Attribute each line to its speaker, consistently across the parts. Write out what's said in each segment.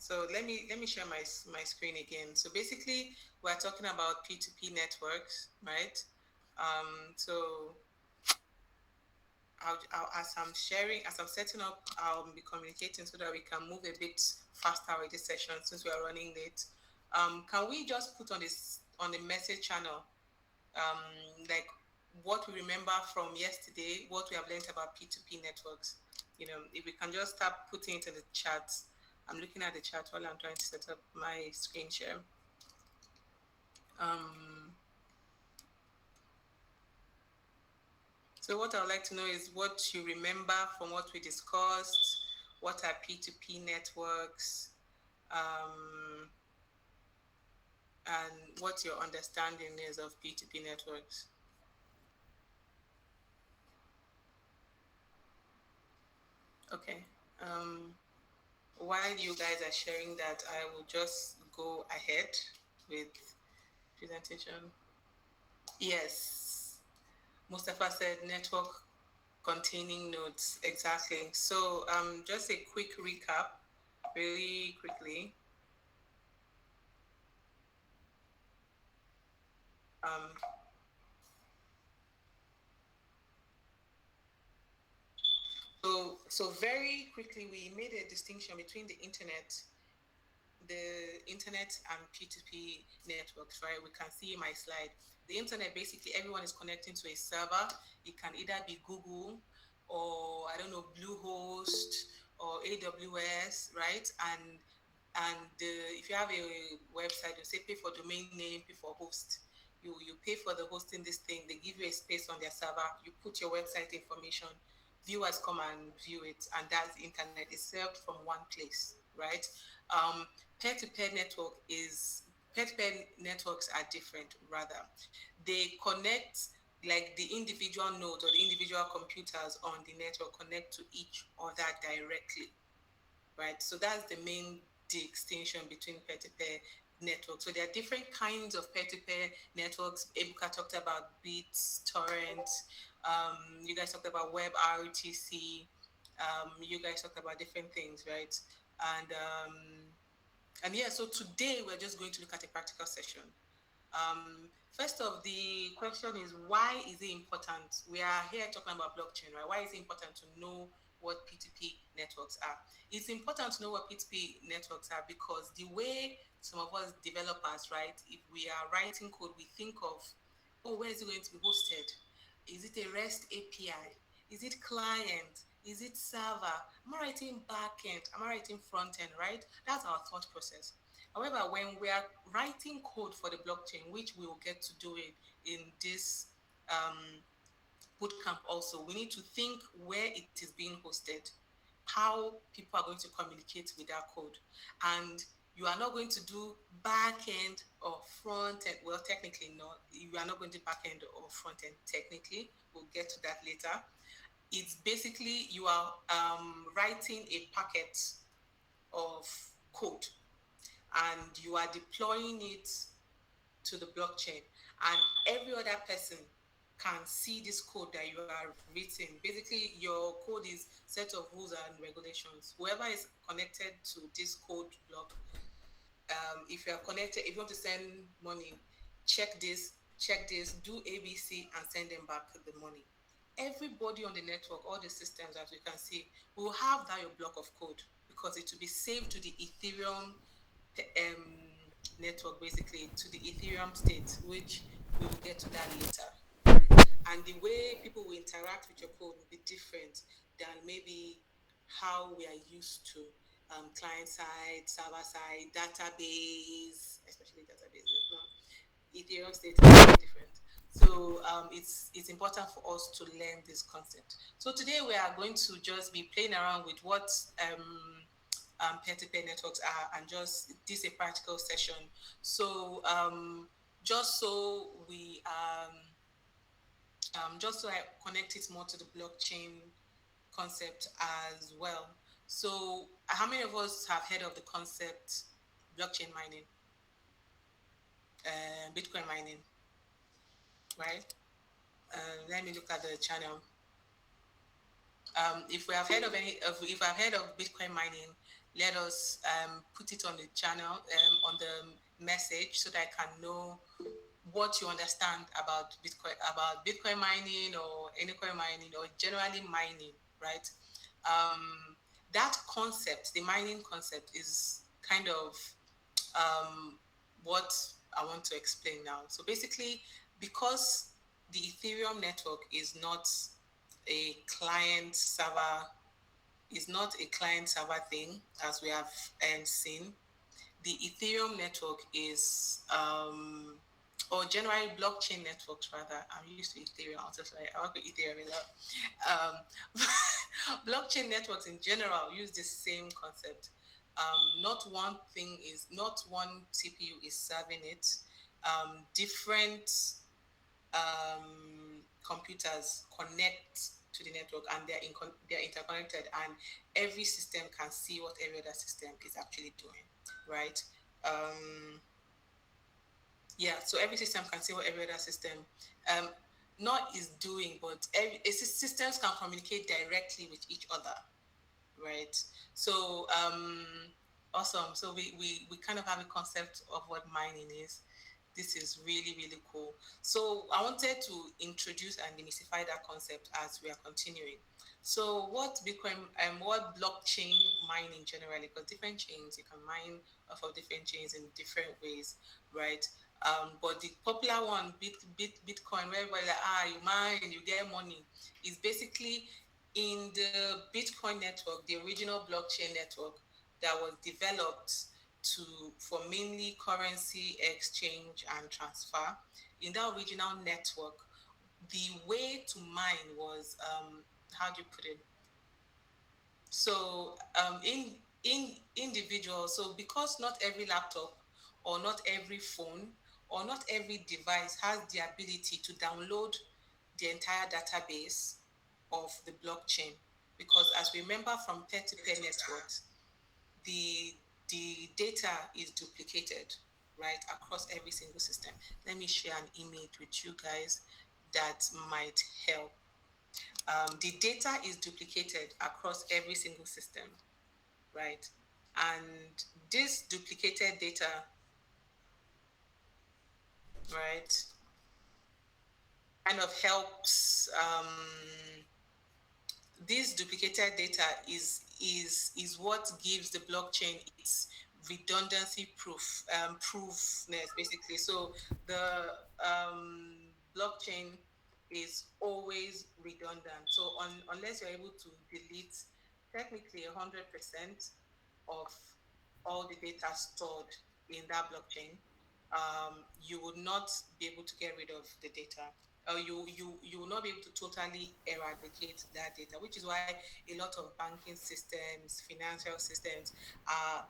Speaker 1: So let me share my screen again. So basically, we're talking about P2P networks, right? So as I'm sharing, as I'm setting up, I'll be communicating so that we can move a bit faster with this session since we are running late. Can we just put on the message channel, like what we remember from yesterday, what we have learned about P2P networks? If we can just start putting it in the chat. I'm looking at the chat while I'm trying to set up my screen share. Um, so what I would like to know is what you remember from what we discussed. What are P2P networks? Um, and what your understanding is of P2P networks. Okay. Um, while you guys are sharing that, I will just go ahead with presentation. Yes. Mustafa said network containing nodes. Exactly. So just a quick recap, really quickly. Um, so very quickly, we made a distinction between the internet and P2P networks, right? We can see my slide. The internet, basically, everyone is connecting to a server. It can either be Google or, I don't know, Bluehost or AWS, right? If you have a website, you say pay for domain name, pay for host. You pay for the hosting this thing. They give you a space on their server. You put your website information. Viewers come and view it, and that's the internet. It's served from one place, right? Um, peer-to-peer network is peer-to-peer networks are different. Rather, they connect, like the individual nodes or the individual computers on the network connect to each other directly, right? So that's the main distinction between peer-to-peer networks. So there are different kinds of peer-to-peer networks. Ebuka talked about bits, torrent. You guys talked about WebRTC. You guys talked about different things, right? And yeah, so today we're just going to look at a practical session. First of the question is, why is it important? We are here talking about blockchain, right? Why is it important to know what P2P networks are? It's important to know what P2P networks are because the way some of us developers, right, if we are writing code, we think of, oh, where is it going to be hosted? Is it a REST API? Is it client? Is it server? Am I writing backend? Am I writing front end, right? That's our thought process. However, when we are writing code for the blockchain, which we will get to do it in this um, bootcamp also, we need to think where it is being hosted, how people are going to communicate with that code. And you are not going to do back end or front end. Well, technically not. You are not going to do back end or front end technically. We'll get to that later. It's basically you are writing a packet of code and you are deploying it to the blockchain, and every other person can see this code that you are written. Basically, your code is set of rules and regulations. Whoever is connected to this code block, if you are connected, if you want to send money, check this, do ABC, and send them back the money. Everybody on the network, all the systems, as we can see, will have that your block of code because it will be saved to the Ethereum network, basically to the Ethereum state, which we will get to that later. Right? And the way people will interact with your code will be different than maybe how we are used to, client side, server side, database, especially databases. No, Ethereum state is very different. So it's important for us to learn this concept. So today we are going to just be playing around with what peer-to-peer networks are, and just this a practical session. So just so we just so I connect it more to the blockchain concept as well. So how many of us have heard of the concept blockchain mining, Bitcoin mining, right? Let me look at the channel. If I've heard of Bitcoin mining, let us put it on the channel, on the message, so that I can know what you understand about Bitcoin mining or any coin mining or generally mining, right? Um, that concept, the mining concept, is kind of um, what I want to explain now. So basically, because the Ethereum network a client server, is not a client server thing, as we have seen. The Ethereum network is, or generally blockchain networks rather. I'm used to Ethereum. I'm so sorry. I work with Ethereum a lot. Blockchain networks in general use the same concept. Not one CPU is serving it. Different computers connect to the network, and they're interconnected, and every system can see what every other system is actually doing, right? um, yeah, so every system can see what every other system um, not is doing, but systems can communicate directly with each other, right? So awesome. So we kind of have a concept of what mining is. This is really, really cool. So I wanted to introduce and demystify that concept as we are continuing. So what blockchain mining generally, because different chains, you can mine off of different chains in different ways, right? But the popular one, Bitcoin, where everybody like, you mine, you get money, is basically in the Bitcoin network, the original blockchain network that was developed to for mainly currency exchange and transfer. In that original network, the way to mine was, how do you put it? So in individual, so because not every laptop or not every phone or not every device has the ability to download the entire database of the blockchain, because as we remember from peer-to-peer networks, the the data is duplicated, right, across every single system. Let me share an image with you guys that might help. The data is duplicated across every single system, right? And this duplicated data, right, kind of helps. This duplicated data is what gives the blockchain its redundancy proofness, basically. So the blockchain is always redundant. So unless you're able to delete technically 100% of all the data stored in that blockchain, you would not be able to get rid of the data. You will not be able to totally eradicate that data, which is why a lot of banking systems, financial systems are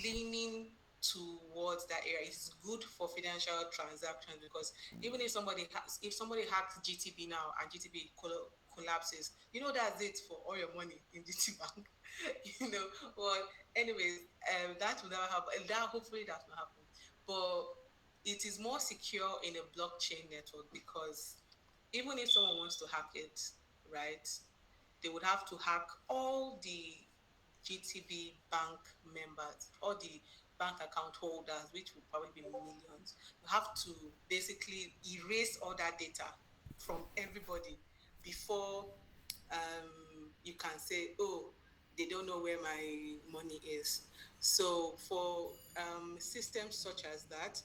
Speaker 1: leaning towards that area. It's good for financial transactions, because even if somebody hacks GTB now and GTB collapses, that's it for all your money in GT Bank. Well, anyways, that will never happen. That hopefully that will happen, but it is more secure in a blockchain network, because even if someone wants to hack it, right, they would have to hack all the GTB bank members, all the bank account holders, which would probably be millions. You have to basically erase all that data from everybody before you can say, oh, they don't know where my money is. So for systems such as that,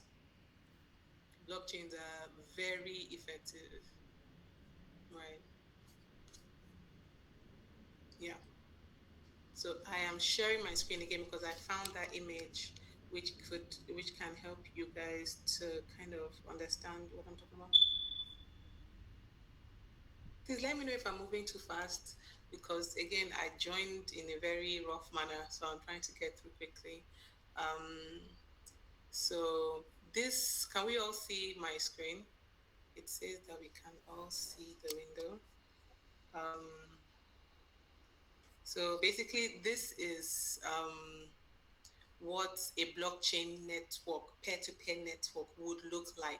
Speaker 1: blockchains are very effective, right? Yeah. So I am sharing my screen again because I found that image which can help you guys to kind of understand what I'm talking about. Please let me know if I'm moving too fast, because again I joined in a very rough manner, so I'm trying to get through quickly. Um, so this, can we all see my screen? It says that we can all see the window. Um, so basically, this is what a blockchain network, peer-to-peer network would look like.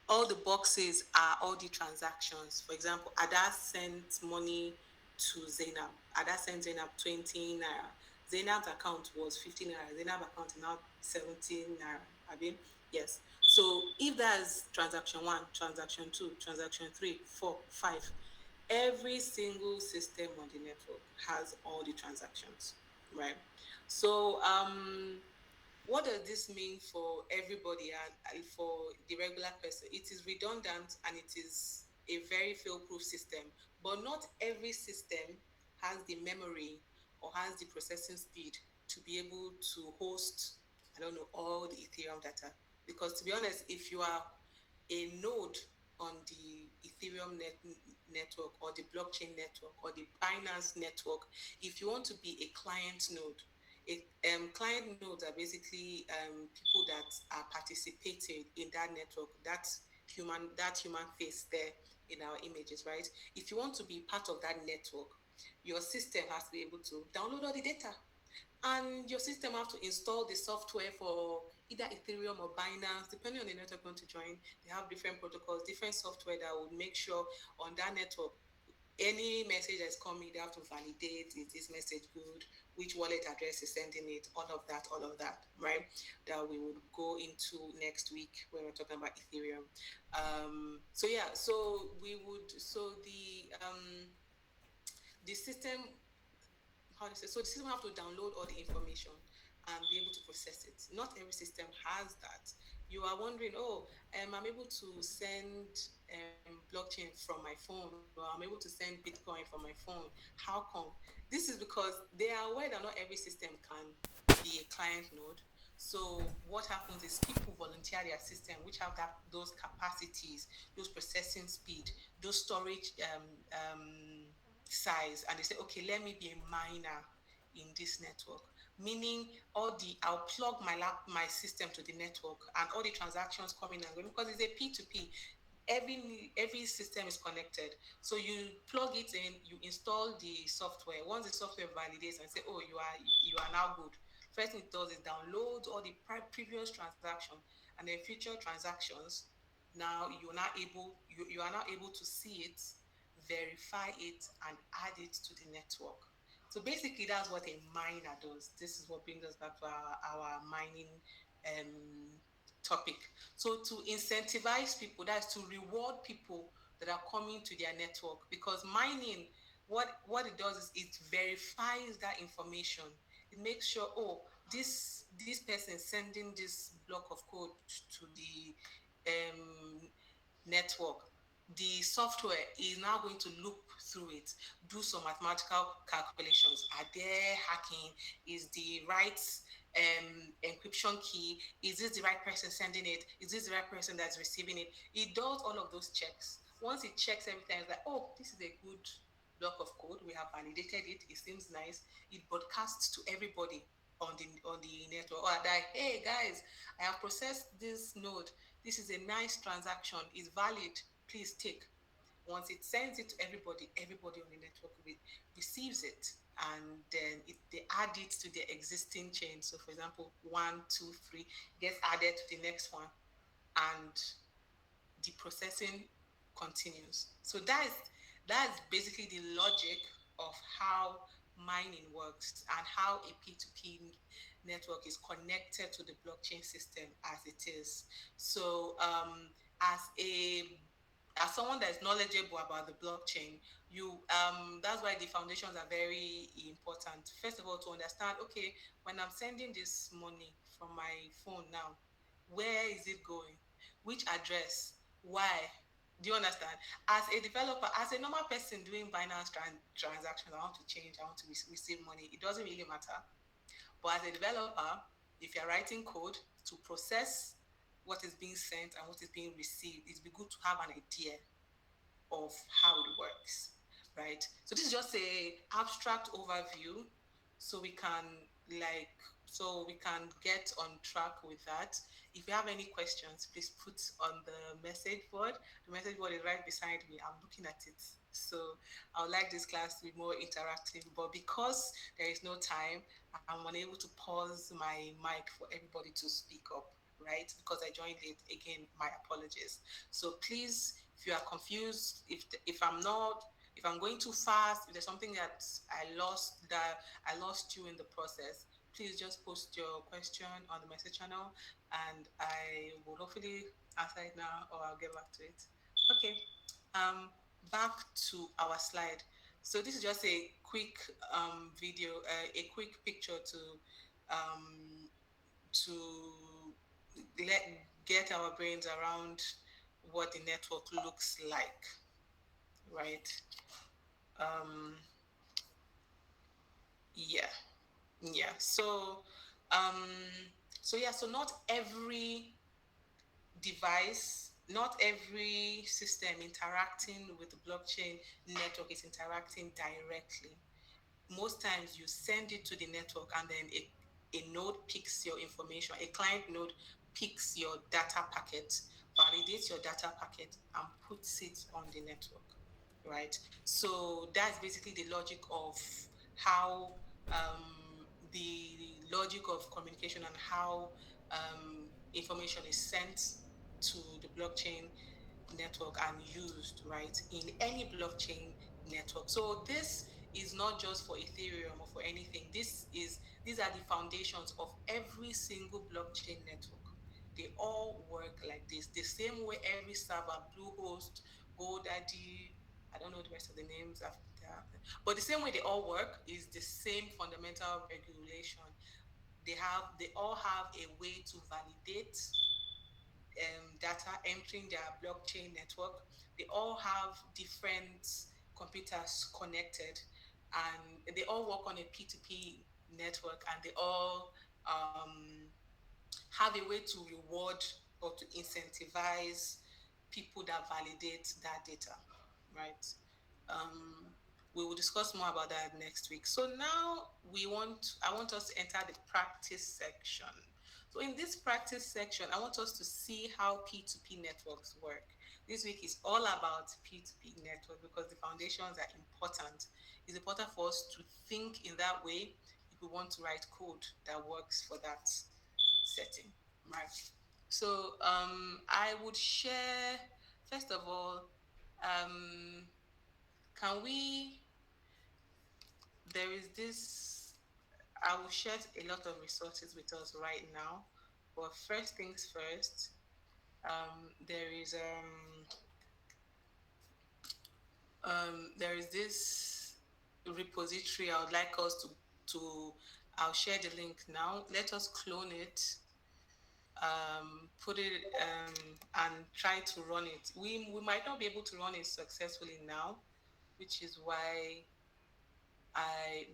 Speaker 1: All the boxes are all the transactions. For example, Ada sent money to Zainab. Ada sent Zainab 20 naira. Zainab's account was 15 naira. Zainab's account is now 17 naira. I mean, yes. So if that's transaction one, transaction two, transaction three, four, five, every single system on the network has all the transactions, right? So what does this mean for everybody and for the regular person? It is redundant and it is a very fail-proof system, but not every system has the memory or has the processing speed to be able to host, I don't know, all the Ethereum data. Because to be honest, if you are a node on the Ethereum network or the blockchain network or the Binance network, if you want to be a client node, client nodes are basically people that are participating in that network, that human face there in our images, right? If you want to be part of that network, your system has to be able to download all the data, and your system have to install the software for either Ethereum or Binance, depending on the network you want to join. They have different protocols, different software that would make sure on that network, any message that's coming, they have to validate, is this message good, which wallet address is sending it, all of that, right? That we would go into next week when we're talking about Ethereum. So yeah, so we would, so the system, how to say, so the system have to download all the information and be able to process it. Not every system has that. You are wondering, oh, I'm able to send blockchain from my phone, or I'm able to send Bitcoin from my phone. How come? This is because they are aware that not every system can be a client node. So what happens is people volunteer their system, which have those capacities, those processing speed, those storage size, and they say, okay, let me be a miner in this network. Meaning, I'll plug my system to the network, and all the transactions coming and going, because it's a P2P. Every system is connected. So you plug it in, you install the software. Once the software validates and say, oh, you are now good. First thing it does is download all the previous transaction, and then future transactions. Now you are now able to see it, verify it, and add it to the network. So basically, that's what a miner does. This is what brings us back to our mining um, topic. So to incentivize people, that's to reward people that are coming to their network, because mining, what it does is it verifies that information. It makes sure, oh, this person sending this block of code to the network, the software is now going to look through it, do some mathematical calculations. Are there hacking? Is the right encryption key? Is this the right person sending it? Is this the right person that's receiving it? It does all of those checks. Once it checks everything, it's like, oh, this is a good block of code. We have validated it. It seems nice. It broadcasts to everybody on the network. Or that, hey guys, I have processed this node. This is a nice transaction. It's valid. Please take. Once it sends it to everybody, everybody on the network receives it, and then they add it to their existing chain. So, for example, one, two, three gets added to the next one, and the processing continues. So that's basically the logic of how mining works and how a P2P network is connected to the blockchain system as it is. So as a as someone that is knowledgeable about the blockchain, you that's why the foundations are very important. First of all, to understand, okay, when I'm sending this money from my phone now, where is it going? Which address? Why? Do you understand? As a developer, as a normal person doing Binance transactions, I want to change, I want to receive money. It doesn't really matter. But as a developer, if you're writing code to process what is being sent and what is being received, it'd be good to have an idea of how it works, right? So this is just a abstract overview, so we can like we can get on track with that. If you have any questions, please put on the message board. The message board is right beside me. I'm looking at it. So I would like this class to be more interactive, but because there is no time, I'm unable to pause my mic for everybody to speak up, right? Because I joined late. Again, my apologies. So please, if you are confused, if I'm not If I'm going too fast, if there's something that I lost you in the process, please just post your question on the message channel, and I will hopefully answer it now, or I'll get back to it. Okay. Um, Back to our slide. So this is just a quick video, a quick picture um, to let get our brains around what the network looks like, right? Um, yeah, yeah. Um, so not every device, not every system interacting with the blockchain network is interacting directly. Most times you send it to the network, and then a node picks your information, a client node picks your data packet, validates your data packet, and puts it on the network, right? So that's basically the logic of how the logic of communication, and how information is sent to the blockchain network and used, right, in any blockchain network. So this is not just for Ethereum or for anything. These are the foundations of every single blockchain network. They all work like this. The same way every server, Bluehost, GoDaddy, I don't know the rest of the names after that. But the same way they all work is the same fundamental regulation. They all have a way to validate data entering their blockchain network. They all have different computers connected, and they all work on a P2P network, and they all have a way to reward or to incentivize people that validate that data, right? Um, we will discuss more about that next week. So now I want us to enter the practice section. So in this practice section, I want us to see how P2P networks work. This week is all about P2P network because the foundations are important. It's important for us to think in that way if we want to write code that works for that setting, right? So I would share, first of all, um, can we, there is this, I will share a lot of resources with us right now. But first things first, there is this repository I would like us to I'll share the link now. Let us clone it, put it, and try to run it. We might not be able to run it successfully now, which is why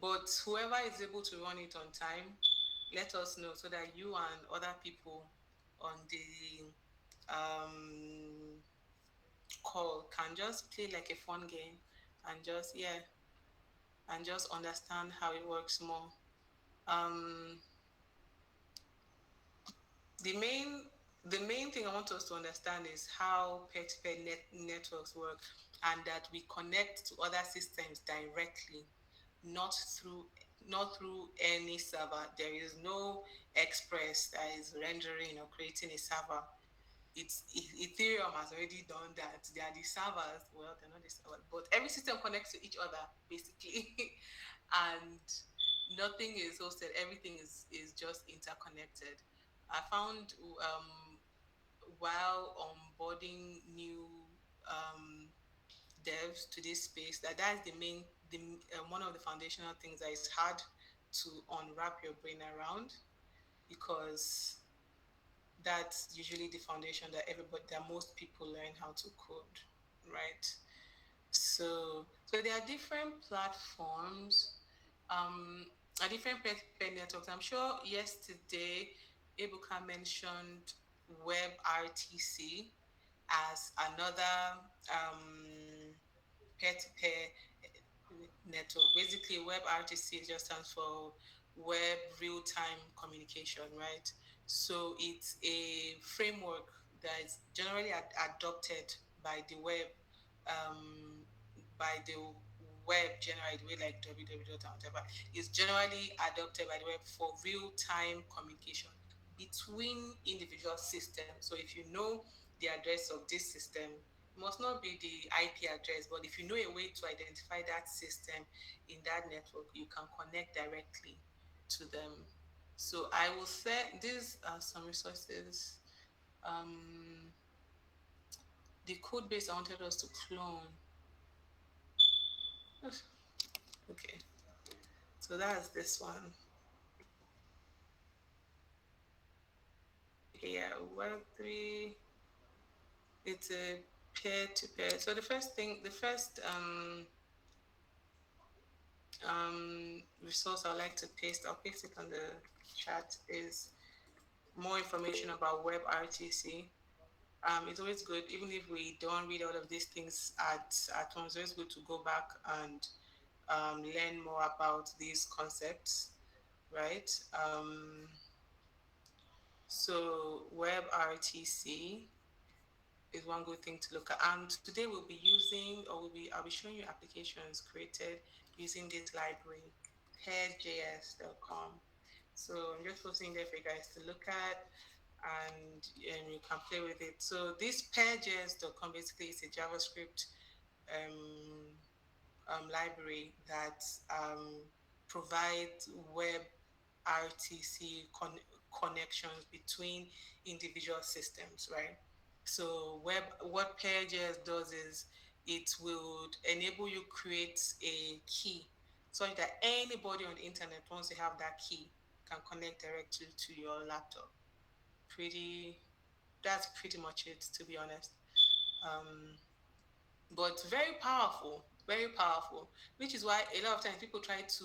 Speaker 1: but whoever is able to run it on time, let us know so that you and other people on the call can just play like a fun game, and just understand how it works more. Um, the main the main thing I want us to understand is how peer-to-peer networks work, and that we connect to other systems directly, not through not through any server. There is no express that is rendering or creating a server. Ethereum has already done that. They are the servers. Well, they're not the servers, but every system connects to each other basically, and nothing is hosted. Everything is just interconnected. I found while onboarding new um, devs to this space that's one of the foundational things that is hard to unwrap your brain around, because that's usually the foundation that most people learn how to code, right? So there are different platforms, um, different peer networks. I'm sure yesterday Ebuka mentioned WebRTC as another peer-to-peer network. Basically, WebRTC just stands for Web Real-Time Communication, right? So it's a framework that is generally adopted by the web, um, generally, the way like www or whatever, is generally adopted by the web for real-time communication between individual systems. So if you know the address of this system, must not be the IP address, but if you know a way to identify that system in that network, you can connect directly to them. So I will say these are some resources. Um, the code base I wanted us to clone. Okay, so that's this one. Yeah, Web3. It's a peer to peer. So the first thing, the first resource I like to paste, I'll paste it on the chat, is more information about WebRTC. It's always good, even if we don't read all of these things at once, it's always good to go back and learn more about these concepts, right? So WebRTC is one good thing to look at. And today we'll be using, or I'll be showing you applications created using this library, pairs.js.com. So I'm just posting there for you guys to look at, and you can play with it. So this pairs.js.com basically is a JavaScript um, library that provides web RTC connections between individual systems, right? So what Pages does is it will enable you create a key such that anybody on the internet, once they have that key, can connect directly to your laptop. Pretty That's pretty much it, to be honest. Um, but very powerful, which is why a lot of times people try to,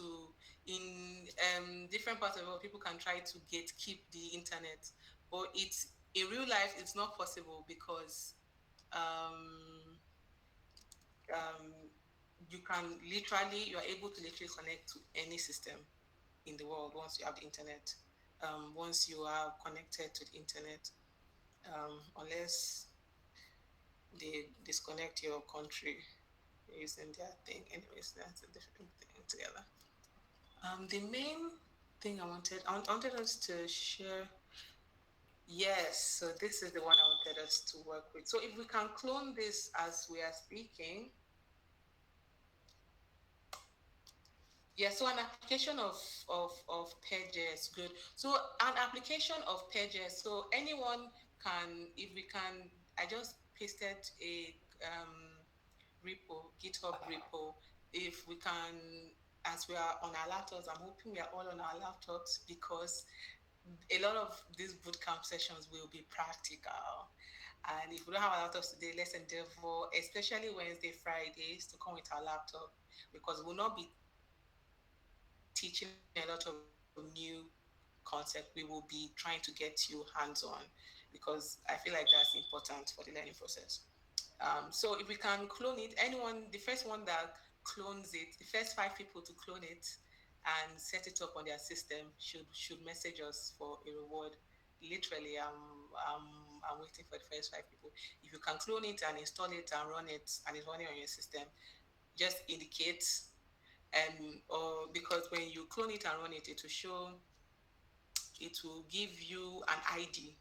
Speaker 1: in different parts of the world, people can try to gatekeep the internet, but it's in real life it's not possible because um, um, you are able to literally connect to any system in the world once you have the internet. Once you are connected to the internet, unless they disconnect your country using their thing. Anyways, that's a different thing together. The main thing I wanted us to share. Yes, so this is the one I wanted us to work with. So if we can clone this as we are speaking, yeah. So an application of Pages, good. So an application of Pages. So anyone can, if we can, I just pasted a repo, GitHub repo. If we can, as we are on our laptops, I'm hoping we are all on our laptops because a lot of these bootcamp sessions will be practical. And if we don't have our laptops today, let's endeavor, especially Wednesday, Fridays, to come with our laptop because we'll not be teaching a lot of new concept. We will be trying to get you hands-on because I feel like that's important for the learning process. So if we can clone it, anyone, the first one that clones it, the first 5 people to clone it and set it up on their system should message us for a reward. Literally, I'm waiting for the first 5 people. If you can clone it and install it and run it and it's running on your system, just indicate or because when you clone it and run it, it will give you an ID,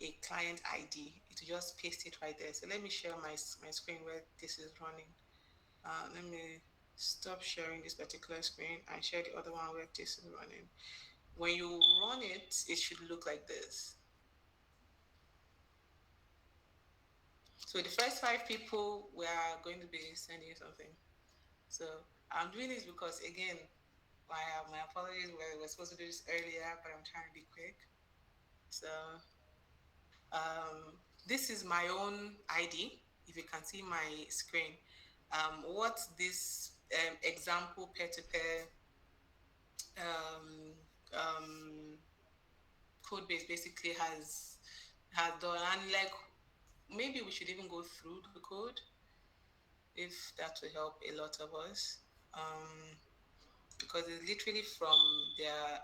Speaker 1: a client ID. It will just paste it right there. So let me share my screen where this is running. Let me stop sharing this particular screen and share the other one where this is running. When you run it, it should look like this. So the first 5 people, we are going to be sending you something. So I'm doing this because again, my apologies. We were supposed to do this earlier, but I'm trying to be quick. So this is my own ID. If you can see my screen, what this example peer-to-peer um, um, code base basically has done, and like maybe we should even go through the code if that will help a lot of us, because it's literally from their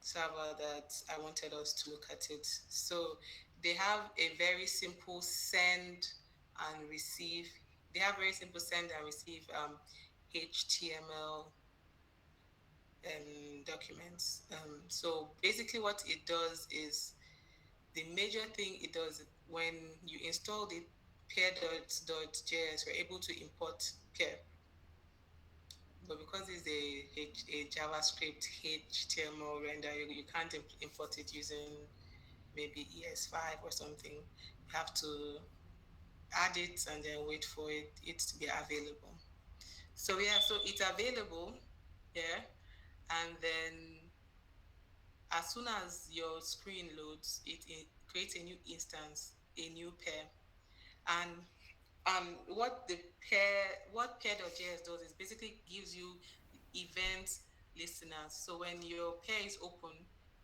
Speaker 1: server that I wanted us to look at it. So they have a very simple send and receive. They have very simple send and receive HTML documents. So basically, what it does is the major thing it does. when you install the pair.js, we're able to import pair. But because it's a JavaScript HTML render, you can't import it using maybe ES5 or something. You have to add it and then wait for it to be available. So yeah, so it's available, yeah, and then as soon as your screen loads, it creates a new instance, a new pair, and what the pair.js does is basically gives you event listeners. So when your pair is open,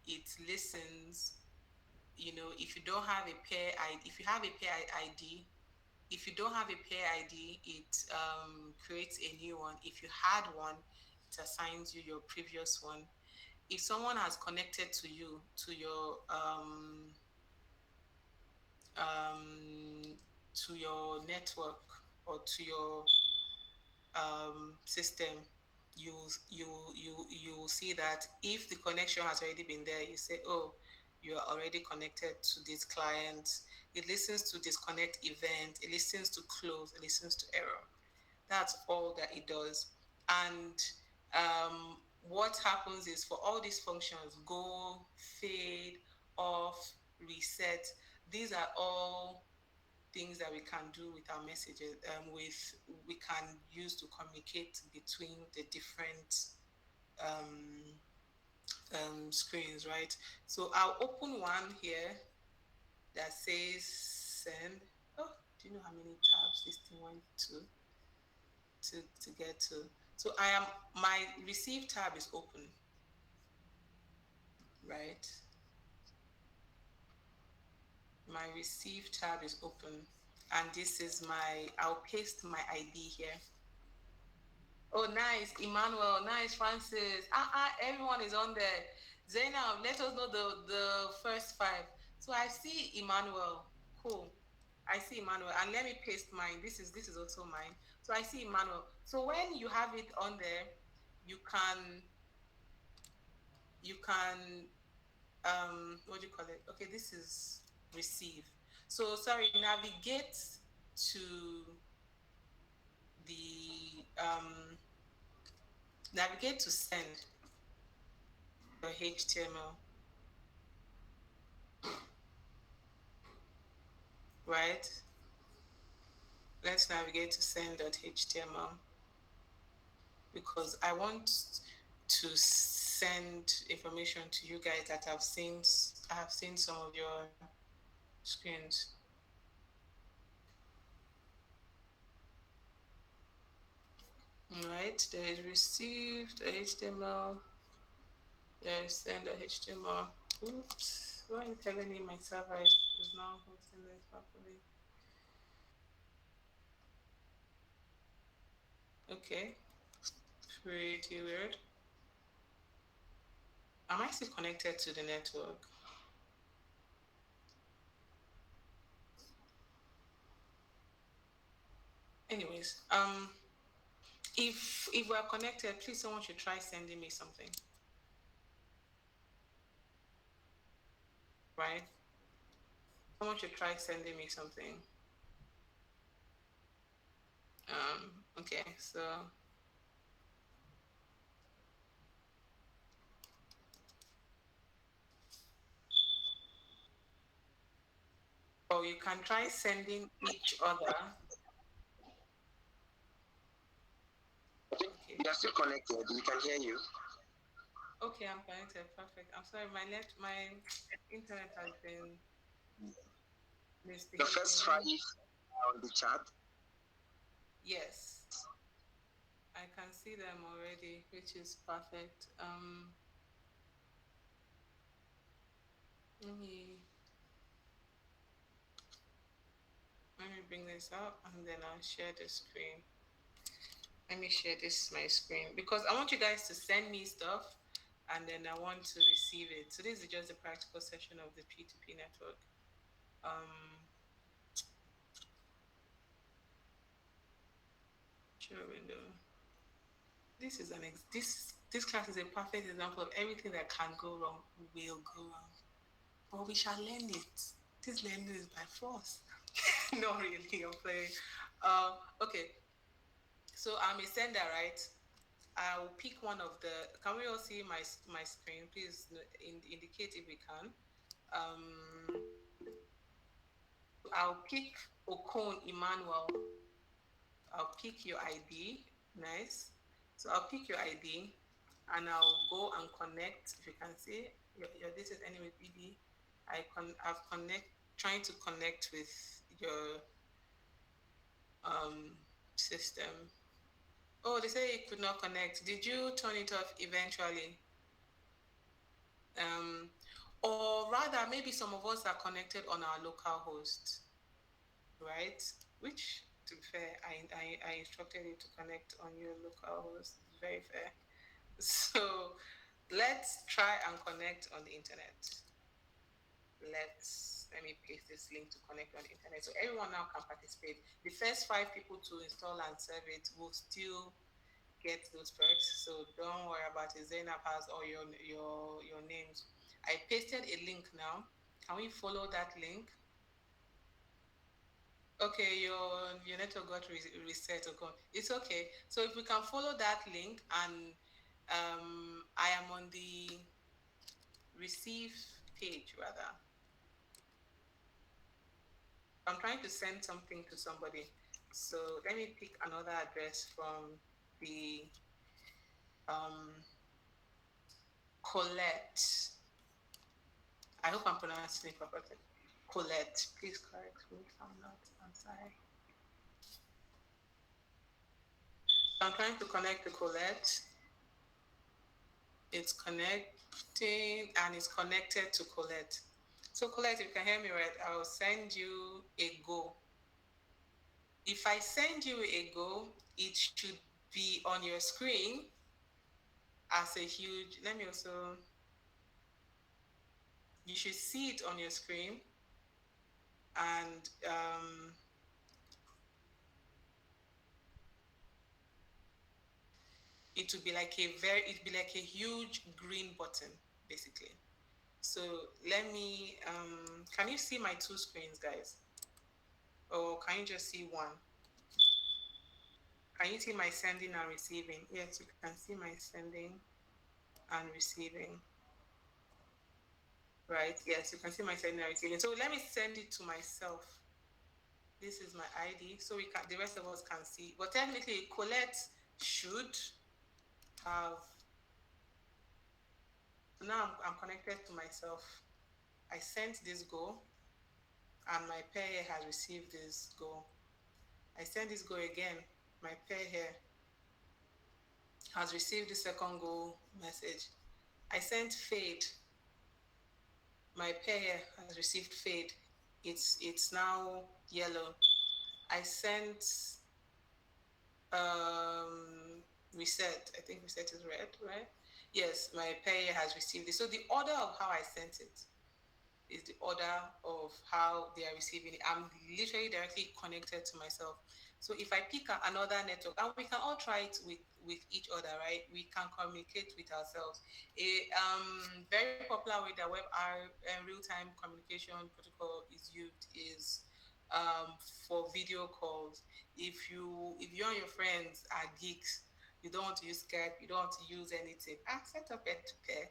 Speaker 1: it listens. You know, if you don't have a pair ID, if you have a pair ID, if you don't have a pair ID, it creates a new one. If you had one, it assigns you your previous one. If someone has connected to you, um, to your network or to your system, you will see that if the connection has already been there, you say, oh, you are already connected to this client. It listens to disconnect event, it listens to close, it listens to error. That's all that it does. And what happens is for all these functions, go, fade, off, reset, these are all things that we can do with our messages, we can use to communicate between the different um, screens, right? So I'll open one here that says send. Oh, do you know how many tabs this thing went to get to? So my receive tab is open, right? My receive tab is open, and this is I'll paste my ID here. Oh, nice, Emmanuel. Nice, Francis. Everyone is on there. Zainab, let us know the first five. So I see Emmanuel. Cool. I see Emmanuel, and let me paste mine. This is also mine. So I see Emmanuel. So when you have it on there, you can what do you call it? Okay, this is receive. So sorry, navigate to the navigate to send your HTML, right? Let's navigate to send.html because I want to send information to you guys that I have seen some of your screens. All right, there is received HTML, there is send.html. Oops, why are you telling me my server is not hosting this properly? Okay, pretty weird. Am I still connected to the network? Anyways, if we're connected, please someone should try sending me something. Right? Someone should try sending me something. Okay, so or you can try sending each other.
Speaker 2: Okay. You are still connected. We can hear you.
Speaker 1: Okay, I'm connected. Perfect. I'm sorry, my internet has been
Speaker 2: The
Speaker 1: misbehaving.
Speaker 2: first five are on the chat.
Speaker 1: Yes, I can see them already, which is perfect. Let me let me bring this up and then I'll share the screen. Let me share this my screen because I want you guys to send me stuff and then I want to receive it. So this is just a practical session of the P2P network. Share window. This class is a perfect example of everything that can go wrong will go wrong, but we shall learn it. This learning is by force. Not really, I'm playing. Okay, so I'm a sender, right? I'll pick one of the. Can we all see my screen? Please indicate if we can. Um, I'll pick Okon Emmanuel. I'll pick your ID. Nice. So I'll pick your ID, and I'll go and connect. If you can see your this is anyway BD. I've trying to connect with your um system. Oh, they say it could not connect. Did you turn it off eventually? Um, or rather, maybe some of us are connected on our local host, right? Which, to be fair, I instructed you to connect on your local host. It's very fair. So let's try and connect on the internet. Let me paste this link to connect on the internet. So everyone now can participate. The first 5 people to install and serve it will still get those perks. So don't worry about it. Zainab has all your names. I pasted a link now. Can we follow that link? Okay, your network got reset. Okay, it's okay. So if we can follow that link, and I am on the receive page rather. I'm trying to send something to somebody. So let me pick another address from the um, Colette. I hope I'm pronouncing it properly. Colette, please correct me if I'm not. I'm sorry. So I'm trying to connect to Colette. It's connecting and it's connected to Colette. So Colette, if you can hear me right, I'll send you a go. If I send you a go, it should be on your screen as a huge, let me also, you should see it on your screen, and it'd be like a huge green button, basically. So let me, can you see my 2 screens, guys? Or can you just see one? Can you see my sending and receiving? Yes, you can see my sending and receiving. Right? Yes, you can see my sending and receiving. So let me send it to myself. This is my ID, so the rest of us can see. But technically, Colette should have. So now I'm connected to myself. I sent this go, and my pair here has received this go. I send this go again. My pair here has received the second go message. I sent fade. My pair here has received fade. It's now yellow. I sent reset. I think reset is red, right? Yes, my pair here has received it. So the order of how I sent it is the order of how they are receiving it. I'm literally directly connected to myself. So if I pick another network, and we can all try it with each other, right? We can communicate with ourselves. A very popular way that real-time communication protocol is used is for video calls. If you and your friends are geeks, you don't want to use Skype, you don't want to use anything, set up peer to peer.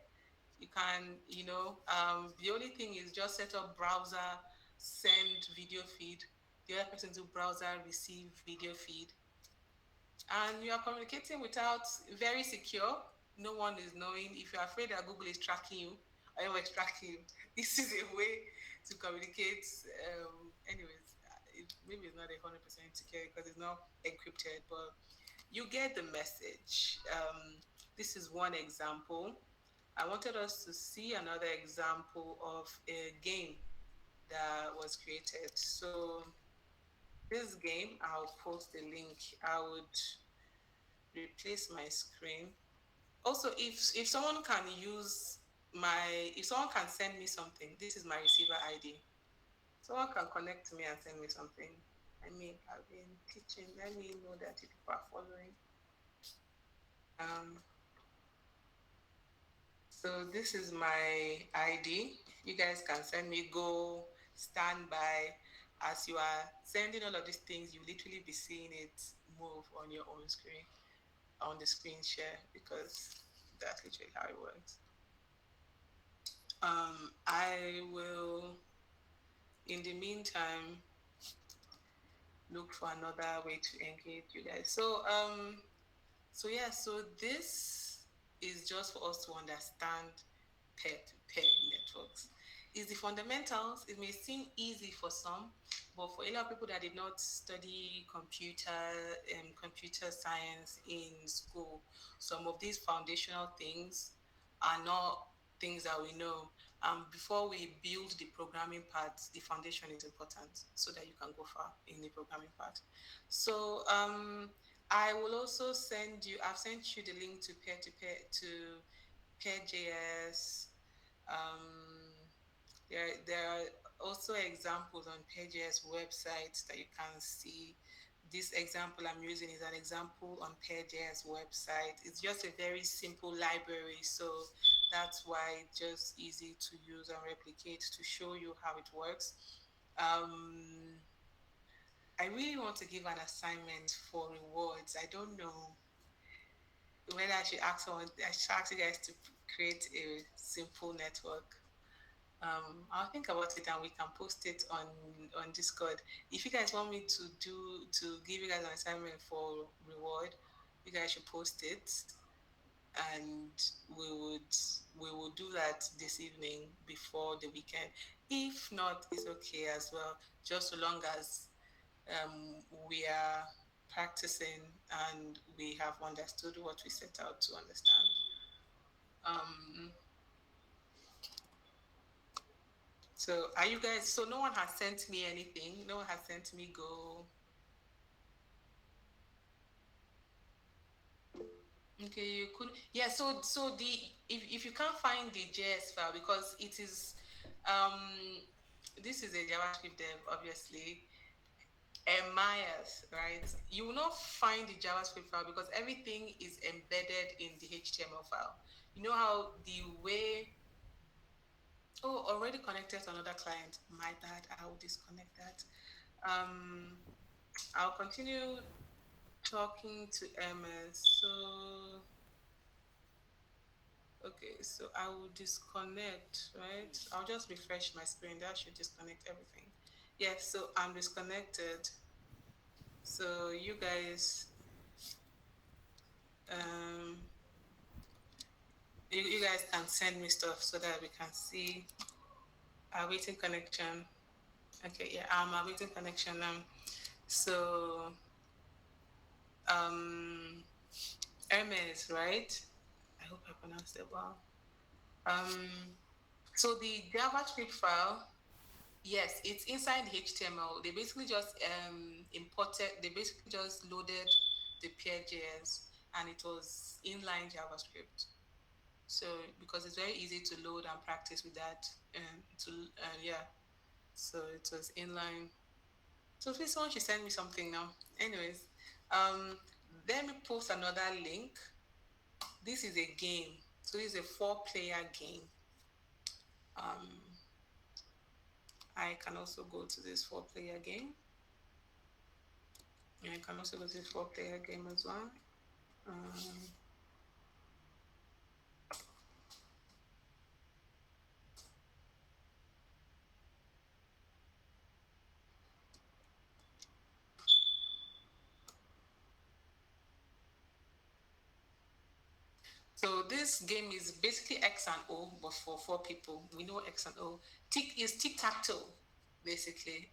Speaker 1: You can, the only thing is just set up browser, send video feed, the other person do browser, receive video feed. And you are communicating without, very secure. No one is knowing. If you're afraid that Google is tracking you, or anyone is tracking you, this is a way to communicate. Anyways, maybe it's not 100% secure because it's not encrypted, but you get the message. This is one example. I wanted us to see another example of a game that was created. So this game, I'll post the link. I would replace my screen. Also, if someone can if someone can send me something, this is my receiver ID. Someone can connect to me and send me something. I've been teaching. Let me know that if people are following. So this is my ID. You guys can send me go stand by. As you are sending all of these things, you literally be seeing it move on your own screen, on the screen share, because that's literally how it works. I will, in the meantime, look for another way to engage you guys. So yeah, so this is just for us to understand peer-to-peer networks. It's the fundamentals. It may seem easy for some, but for a lot of people that did not study computer science in school, some of these foundational things are not things that we know. Before we build the programming part, the foundation is important so that you can go far in the programming part. So I will also send you. I've sent you the link to peer to Pair.js. Um, there are also examples on Pair.js websites that you can see. This example I'm using is an example on Pair.js website. It's just a very simple library, so that's why it's just easy to use and replicate to show you how it works. Um, I really want to give an assignment for rewards. I don't know whether I should ask someone. I should ask you guys to create a simple network. I'll think about it and we can post it on Discord. If you guys want me to give you guys an assignment for reward, you guys should post it, and we would we will do that this evening before the weekend. If not, it's okay as well, just so long as we are practicing and we have understood what we set out to understand. Um, so are you guys? So no one has sent me anything. No one has sent me go. Okay, you could. Yeah. So the if you can't find the JS file because it is, this is a JavaScript dev, obviously. Myers, right? You will not find the JavaScript file because everything is embedded in the HTML file. You know how the way. Oh, already connected to another client. My bad. I will disconnect that. Um, I'll continue talking to MS. So, okay, so I will disconnect, right? I'll just refresh my screen. That should disconnect everything. Yeah, so I'm disconnected. So you guys, um, you guys can send me stuff so that we can see awaiting connection. Okay, yeah, I'm awaiting connection now. So, um, Hermes, right? I hope I pronounced it well. Um, so the JavaScript file, yes, it's inside the HTML. They basically just they basically just loaded the Pair.js and it was inline JavaScript. So because it's very easy to load and practice with that, yeah, so it was inline. So please, someone should send me something now. Anyways, um, let me post another link. This is a game. So this is a 4-player game. Um, I can also go to this 4-player game. And I can also go to this 4-player game as well. Um, so this game is basically X and O, but for 4 people. We know X and O. Is tic-tac-toe, basically.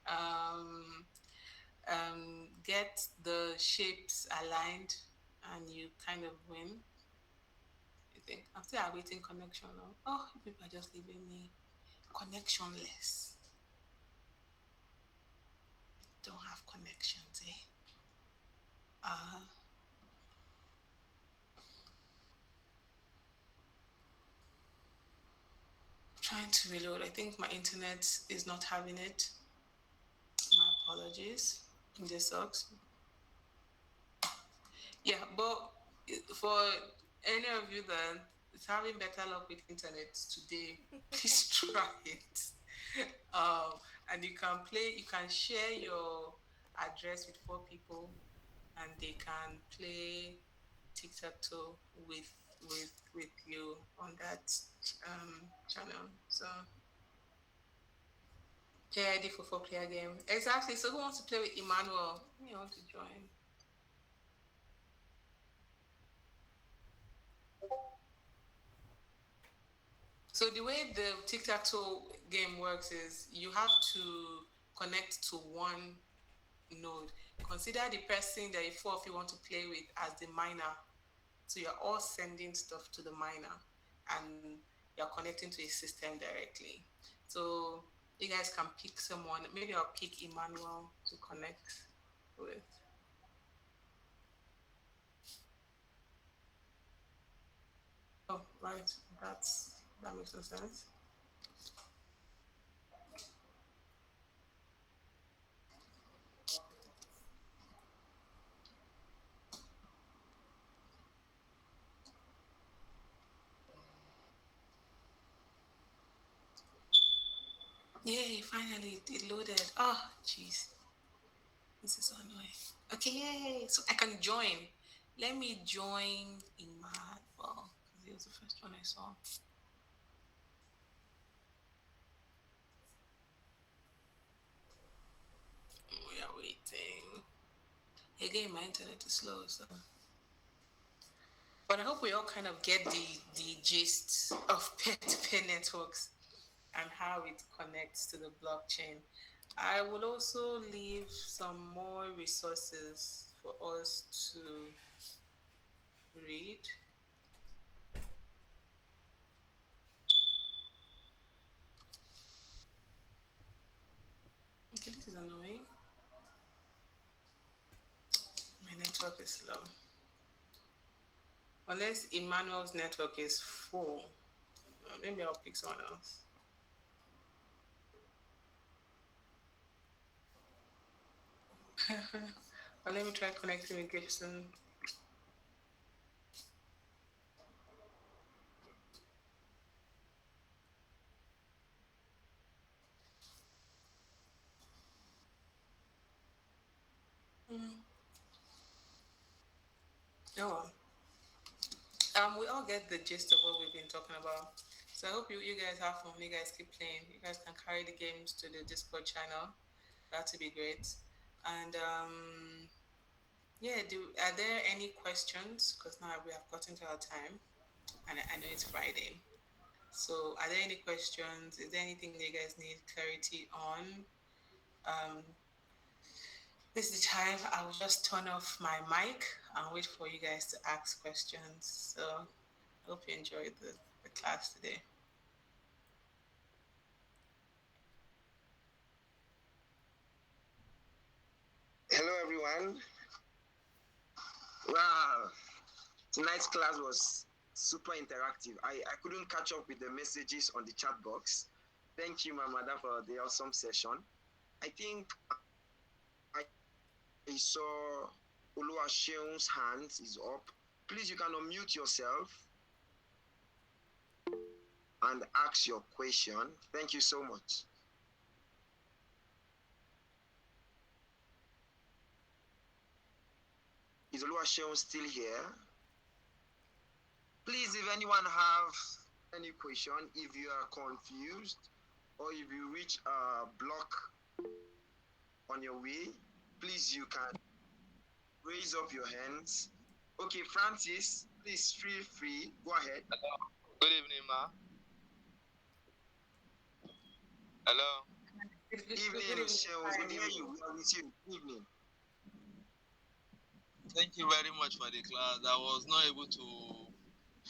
Speaker 1: Get the shapes aligned and you kind of win. You think I'm still awaiting connection now. Oh, people are just leaving me connectionless. Don't have connections, eh? Uh, trying to reload. I think my internet is not having it. My apologies. This sucks. Yeah, but for any of you that is having better luck with internet today, please try it. And you can play. You can share your address with 4 people, and they can play tic-tac-toe with you on that channel. So player ID for 4-player game. Exactly. So who wants to play with Emmanuel? You want to join? So the way the tic-tac-toe game works is you have to connect to one node. Consider the person that 4 of you want to play with as the miner. So you're all sending stuff to the miner, and you're connecting to a system directly. So you guys can pick someone. Maybe I'll pick Emmanuel to connect with. Oh, right. That makes no sense. Yay, finally it loaded. Oh, jeez. This is so annoying. Okay, yay. So I can join. Let me join Emmanuel because he was the first one I saw. We are waiting. Again, my internet is slow, so. But I hope we all kind of get the gist of peer-to-peer networks and how it connects to the blockchain. I will also leave some more resources for us to read. Okay, this is annoying. My network is slow. Unless Emmanuel's network is full. Maybe I'll pick someone else. But let me try connecting with Gibson. Oh well. We all get the gist of what we've been talking about. So I hope you guys have fun. You guys keep playing. You guys can carry the games to the Discord channel. That would be great. And yeah, are there any questions? Because now we have gotten to our time, and I know it's Friday. So are there any questions? Is there anything that you guys need clarity on? Um, this is the time I will just turn off my mic and wait for you guys to ask questions. So I hope you enjoyed the class today.
Speaker 2: Hello, everyone. Wow, tonight's class was super interactive. I couldn't catch up with the messages on the chat box. Thank you, Mamada, for the awesome session. I think I saw Oluwaseun's hand is up. Please, you can unmute yourself and ask your question. Thank you so much. Is Oluwaseun still here? Please, if anyone have any question, if you are confused or if you reach a block on your way, please you can raise up your hands. Okay, Francis, please feel free. Go ahead.
Speaker 3: Hello. Good evening, ma. Hello.
Speaker 2: Good evening, Seun. We can hear you. We are with you. Good evening.
Speaker 3: Thank you very much for the class. I was not able to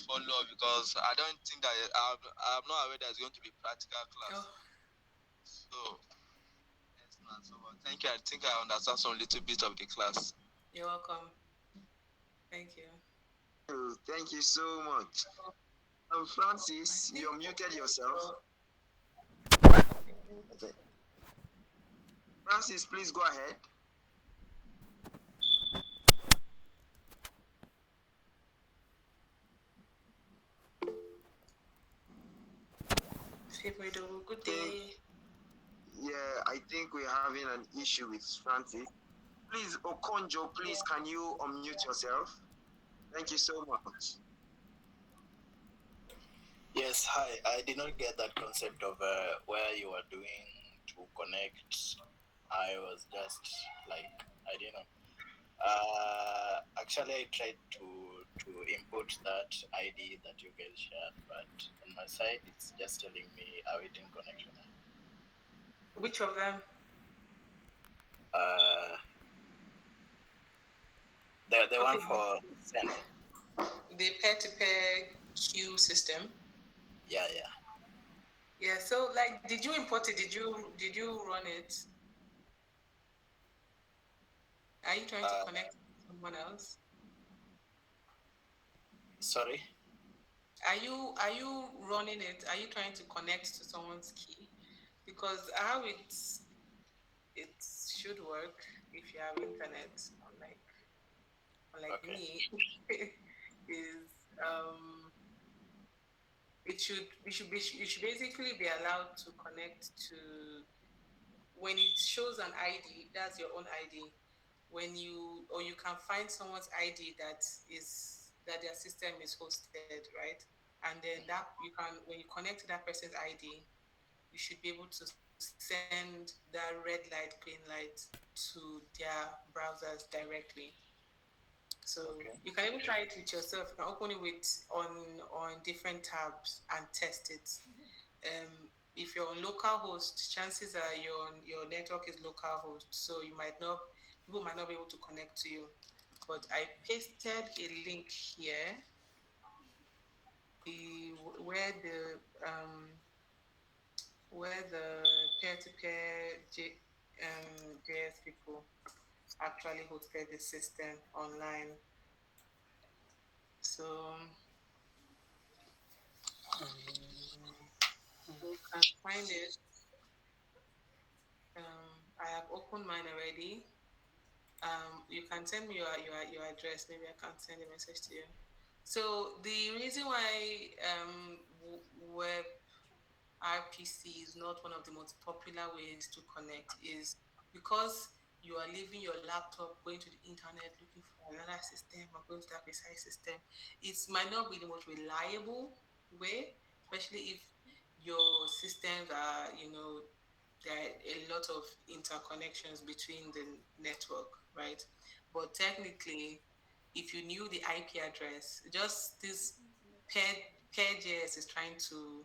Speaker 3: follow because I don't think that I'm not aware there's going to be practical class.
Speaker 1: Oh.
Speaker 3: So, yes, ma'am. So, thank you. I think I understand some little bit of the class.
Speaker 1: You're welcome. Thank you.
Speaker 2: Thank you so much. Francis, you muted yourself. Okay. Francis, please go ahead.
Speaker 1: Good day.
Speaker 2: Yeah, I think we're having an issue with Francis. Please, Okonjo, please, can you unmute yourself? Thank you so much.
Speaker 4: Yes, hi. I did not get that concept of where you were doing to connect. I was just like, I didn't know. Actually, I tried to input that ID that you guys shared, but on my side, it's just telling me awaiting connection.
Speaker 1: Which of them?
Speaker 4: Uh, the one
Speaker 1: Okay,
Speaker 4: for send.
Speaker 1: the pair-to-pair queue system.
Speaker 4: Yeah, yeah.
Speaker 1: Yeah. So, like, did you import it? Did you run it? Are you trying to
Speaker 4: Uh,
Speaker 1: connect to someone else?
Speaker 4: Sorry.
Speaker 1: Are you running it? Are you trying to connect to someone's key? Because how it should work if you have internet, unlike unlike
Speaker 4: Okay.
Speaker 1: me, is it should basically be allowed to connect to when it shows an ID, that's your own ID. When you can find someone's ID that their system is hosted, right? And then that you can when you connect to that person's ID, you should be able to send that red light, green light to their browsers directly. So
Speaker 4: Okay.
Speaker 1: you can even try it with yourself. You can open it with on different tabs and test it. If you're on localhost, chances are your network is localhost, so you might not people might not be able to connect to you. But I pasted a link here, the where the peer-to-peer JS people actually hosted the system online. So you can find it. I have opened mine already. You can send me your address. Maybe I can send a message to you. So the reason why web RPC is not one of the most popular ways to connect is because you are leaving your laptop, going to the internet, looking for another system, or going to that precise system. It might not be the most reliable way, especially if your systems are, there are a lot of interconnections between the network, right? But technically, if you knew the IP address, just this pair pair.js is trying to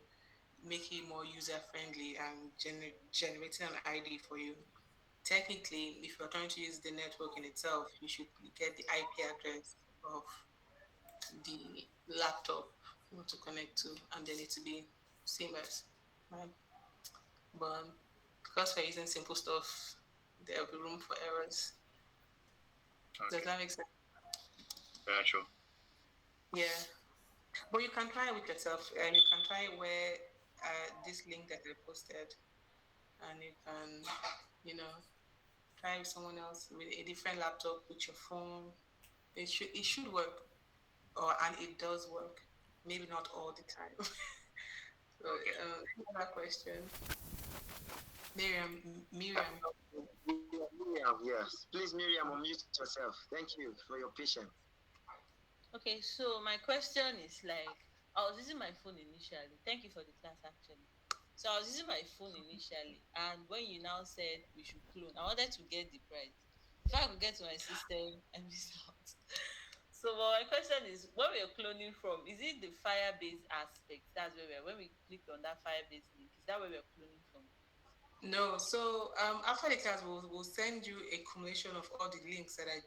Speaker 1: make it more user friendly and generating an ID for you. Technically, if you're trying to use the network in itself, you should get the IP address of the laptop you want to connect to, and then it to be seamless, right? But because we're using simple stuff, there'll be room for errors. Does
Speaker 4: Okay.
Speaker 1: that make sense?
Speaker 4: Yeah, sure.
Speaker 1: Yeah. But you can try it with yourself, and you can try where this link that I posted, and you can, you know, try with someone else with a different laptop with your phone. It should work, and it does work. Maybe not all the time. So,
Speaker 4: Okay.
Speaker 1: another question, Miriam.
Speaker 2: Miriam, yes. Please, Miriam, unmute yourself. Thank you for your patience.
Speaker 5: Okay, so my question is like, I was using my phone initially. Thank you for the class, actually. So I was using my phone initially, and when you now said we should clone, I wanted to get the price. Before I could get to my system, I missed out. So but my question is, where we're cloning from, is it the Firebase aspect? That's where when we clicked on that Firebase link, is that where we're cloning from?
Speaker 1: No, so after the class, we'll send you a accumulation of all the links that I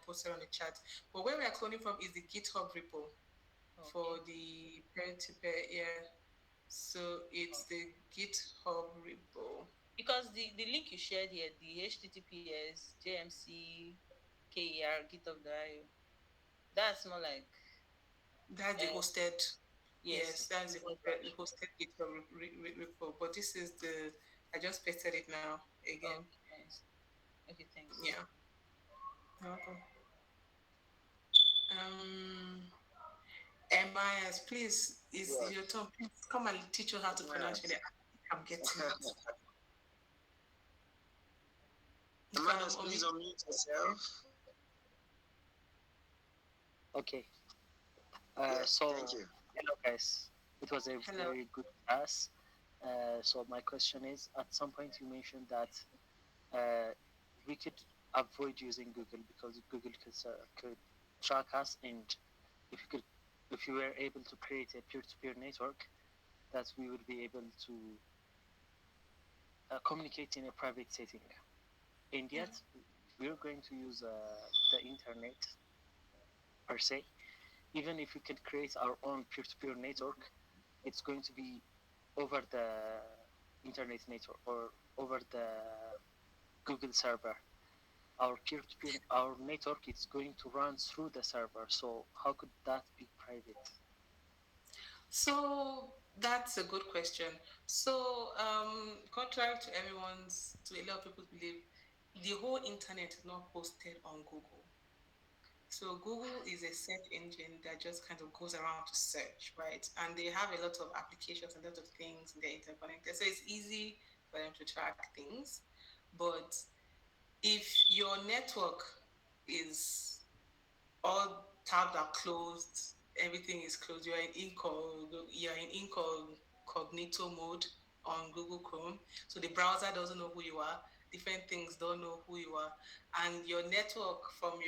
Speaker 1: posted on the chat. But where we are cloning from is the GitHub repo for
Speaker 5: Okay.
Speaker 1: the peer-to-peer. Yeah, so it's the GitHub repo.
Speaker 5: Because the link you shared here, the HTTPS JMC KER GitHub.io, that's more like
Speaker 1: That's the
Speaker 5: uh,
Speaker 1: hosted.
Speaker 5: yes,
Speaker 1: Yes, that's the
Speaker 5: hosted
Speaker 1: hosted,
Speaker 5: version.
Speaker 1: hosted GitHub repo. But this is the. I just pasted it now again.
Speaker 5: Okay, nice. Okay, thanks.
Speaker 1: Yeah. Okay. Um, MIS, please, is
Speaker 2: Yes.
Speaker 1: your turn. Please come and teach us how to pronounce
Speaker 2: Yes.
Speaker 1: it. I'm getting it. You can
Speaker 2: Amadas, please unmute yourself.
Speaker 6: Okay.
Speaker 2: Yeah,
Speaker 6: So,
Speaker 2: thank you.
Speaker 6: hello guys. It was a
Speaker 1: hello.
Speaker 6: very good class. So my question is, at some point you mentioned that we could avoid using Google because Google could track us, and if you could, if you were able to create a peer-to-peer network, that we would be able to communicate in a private setting. And yet, we're going to use the internet per se. Even if we could create our own peer-to-peer network, it's going to be over the internet network or over the Google server. Our peer-to-peer, our network is going to run through the server. So how could that be private?
Speaker 1: So that's a good question. So, contrary to to a lot of people's belief, the whole internet is not posted on Google. So Google is a search engine that just kind of goes around to search, right? And they have a lot of applications and a lot of things, and they're interconnected. So it's easy for them to track things. But if your network is all tabs are closed, everything is closed. You're in incognito mode on Google Chrome. So the browser doesn't know who you are. Different things don't know who you are, and your network from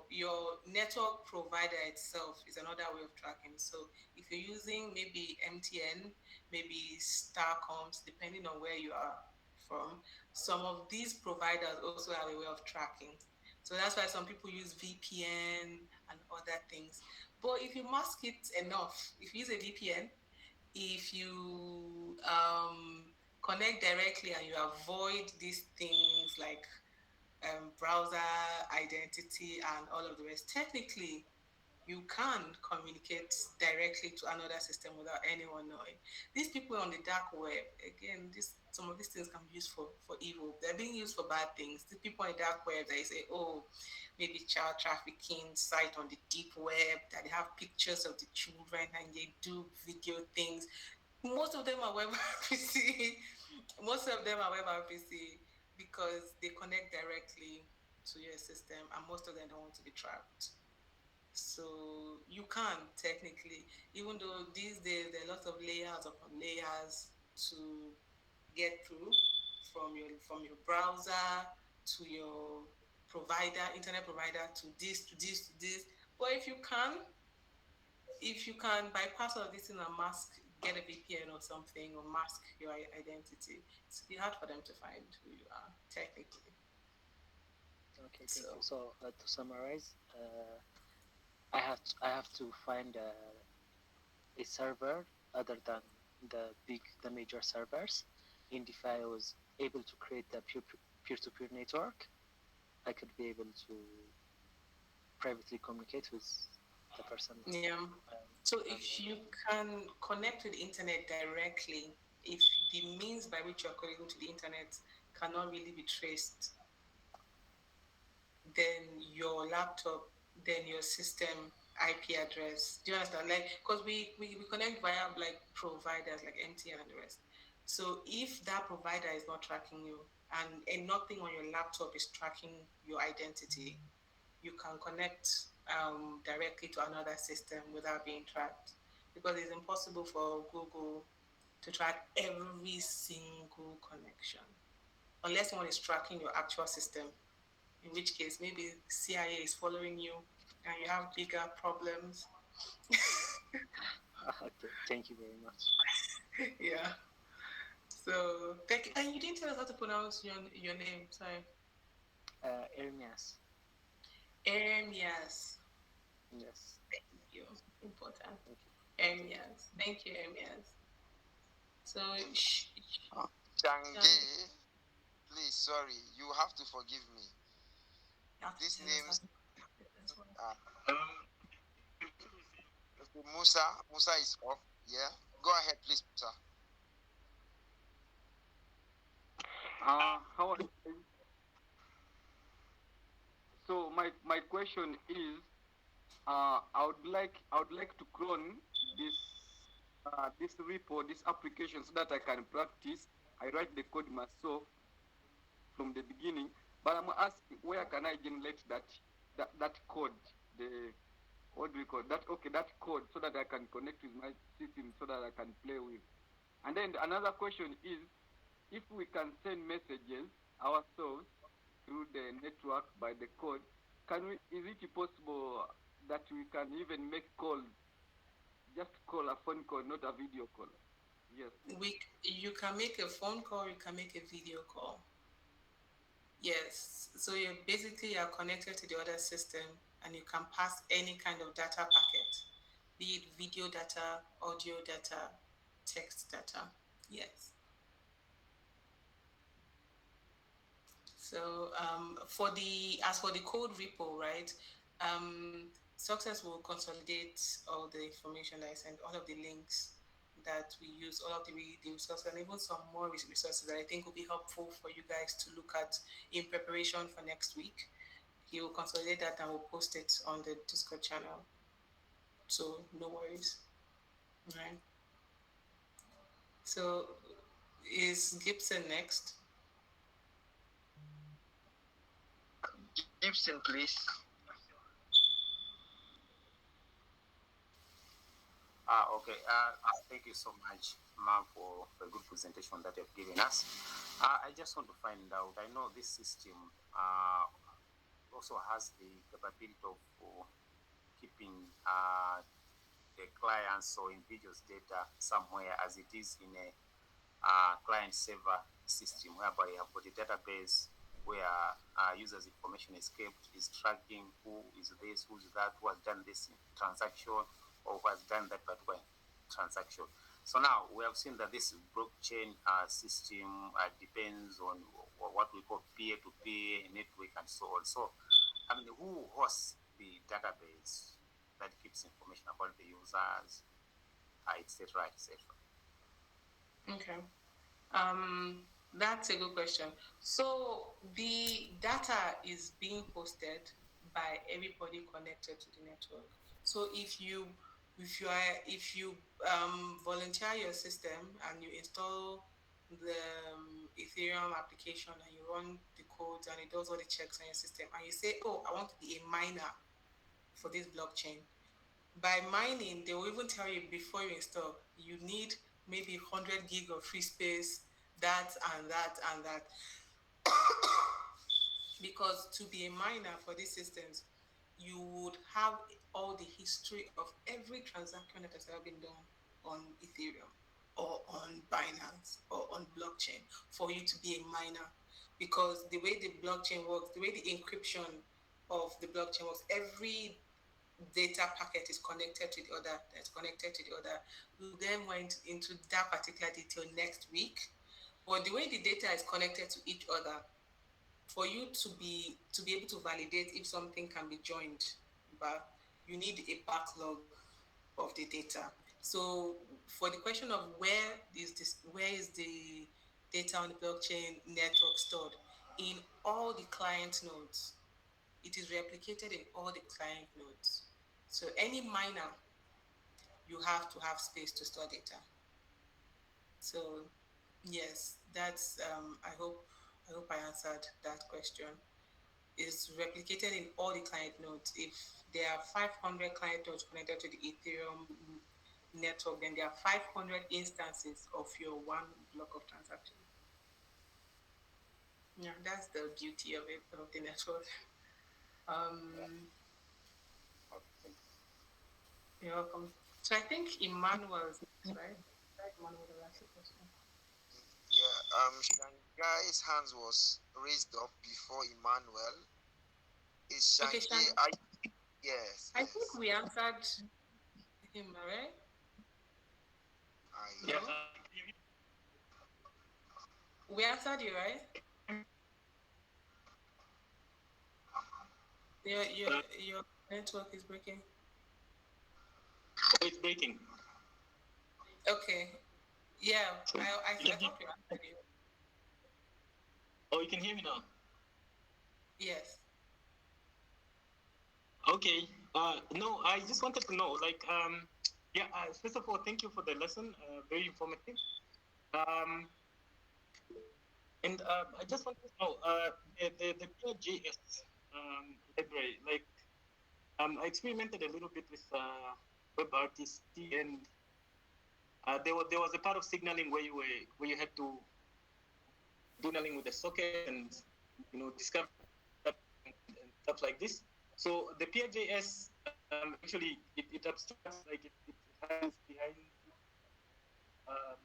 Speaker 1: your network provider itself is another way of tracking. So if you're using maybe MTN, maybe Starcoms, depending on where you are from, some of these providers also have a way of tracking. So that's why some people use VPN and other things. But if you mask it enough, if you use a VPN, if you connect directly and you avoid these things like browser identity and all of the rest, technically you can communicate directly to another system without anyone knowing. These people on the dark web, again, some of these things can be used for evil. They're being used for bad things. The people on the dark web, they say, oh, maybe child trafficking site on the deep web, that they have pictures of the children and they do video things. Most of them are web RPC. Most of them are web RPC because they connect directly to your system, and most of them don't want to be tracked. So you can technically, even though these days there are lots of layers upon layers to get through from your browser to your provider, internet provider, to this, to this, to this. But if you can bypass all of this thing and mask, get a VPN or something, or mask your identity, it's be hard for them to find who you are technically.
Speaker 6: Okay, thank
Speaker 1: So
Speaker 6: you. So to summarize, I have to find a server other than the major servers, and if I was able to create the peer-to-peer network, I could be able to privately communicate with the person.
Speaker 1: yeah. So
Speaker 6: I'm
Speaker 1: if you can connect to the internet directly, if the means by which you're connecting to the internet cannot really be traced, then your laptop, then your system IP address. Do you understand? Like, because we connect via like providers like MTN and the rest. So if that provider is not tracking you, and nothing on your laptop is tracking your identity, you can connect directly to another system without being tracked, because it's impossible for Google to track every single connection unless someone is tracking your actual system, in which case maybe CIA is following you and you have bigger problems.
Speaker 6: okay, thank you very much.
Speaker 1: Yeah. So thank you. And you didn't tell us how to pronounce your name. Sorry.
Speaker 6: Ermias.
Speaker 1: Ermias.
Speaker 6: Yes.
Speaker 1: Thank you. Important.
Speaker 6: Thank you.
Speaker 1: Ermias. Thank you, Ermias. So
Speaker 2: Change, please, sorry, you have to forgive me.
Speaker 1: you have to
Speaker 2: This
Speaker 1: tell us
Speaker 2: name,
Speaker 1: how to pronounce this one.
Speaker 2: Musa is off. Yeah, go ahead, please, Musa.
Speaker 7: How are you doing? So my question is, I would like to clone this this repo, this application, so that I can practice. I write the code myself from the beginning, But I'm asking, where can I generate that code? The what do we call that? Okay, that code, so that I can connect with my system, so that I can play with. And then another question is, if we can send messages ourselves through the network by the code, can we? Is it possible that we can even make calls? Just call a phone call, not a video call. Yes, please.
Speaker 1: You can make a phone call, you can make a video call. Yes. So you basically are connected to the other system and you can pass any kind of data packet, be it video data, audio data, text data. Yes. So as for the code repo, right? Success will consolidate all the information that I sent, all of the links that we use, all of the resources, and even some more resources that I think will be helpful for you guys to look at in preparation for next week. He will consolidate that and will post it on the Discord channel. So no worries. Right. So is Gibson next?
Speaker 2: Gibson, please.
Speaker 8: Okay. Thank you so much, ma'am, for the good presentation that you've given us. I just want to find out. I know this system also has the capability of keeping the clients or individuals' data somewhere, as it is in a client server system, whereby you have got a database where users' information is kept, is tracking who is this, who's that, who has done this transaction, or who has done that particular transaction. So now we have seen that this blockchain system depends on what we call peer-to-peer network and so on. So, I mean, who hosts the database that keeps information about the users, etc., etc.?
Speaker 1: Okay. That's a good question. So the data is being posted by everybody connected to the network. So if you volunteer your system and you install the Ethereum application and you run the codes and it does all the checks on your system and you say, oh, I want to be a miner for this blockchain. By mining, they will even tell you before you install, you need maybe 100 gig of free space, that and that and that. Because to be a miner for these systems, you would have all the history of every transaction that has ever been done on Ethereum or on Binance or on blockchain for you to be a miner. Because the way the blockchain works, the way the encryption of the blockchain works, every data packet is connected to the other, that's connected to the other. We then went into that particular detail next week. But the way the data is connected to each other, for you to be able to validate if something can be joined back, you need a backlog of the data. So for the question of where is the data on the blockchain network stored, in all the client nodes. It is replicated in all the client nodes. So any miner, you have to have space to store data. So yes, that's I hope I answered that question. Is replicated in all the client nodes. If there are 500 client nodes connected to the Ethereum network, then there are 500 instances of your one block of transaction. Yeah, that's the beauty of it, of the network. You're welcome. So I think Emmanuel is next, right? Emmanuel will ask the question.
Speaker 2: Yeah, Shangai's hands was raised up before Emmanuel. Is
Speaker 1: Okay,
Speaker 2: Shangai? Yes,
Speaker 1: I
Speaker 2: yes.
Speaker 1: think we answered him, right?
Speaker 2: Yeah.
Speaker 1: We answered you, right? Your network is breaking.
Speaker 9: It's breaking.
Speaker 1: Okay. Yeah, I thought we answered you.
Speaker 9: Oh, you can hear me now?
Speaker 1: Yes.
Speaker 9: Okay. No, I just wanted to know, first of all, thank you for the lesson. Very informative. And I just want to know the PureJS library. Like I experimented a little bit with WebRTC, and there was a part of signaling where you had to signaling with the socket and discover and stuff like this. So the PureJS actually it abstracts, like it hides behind um,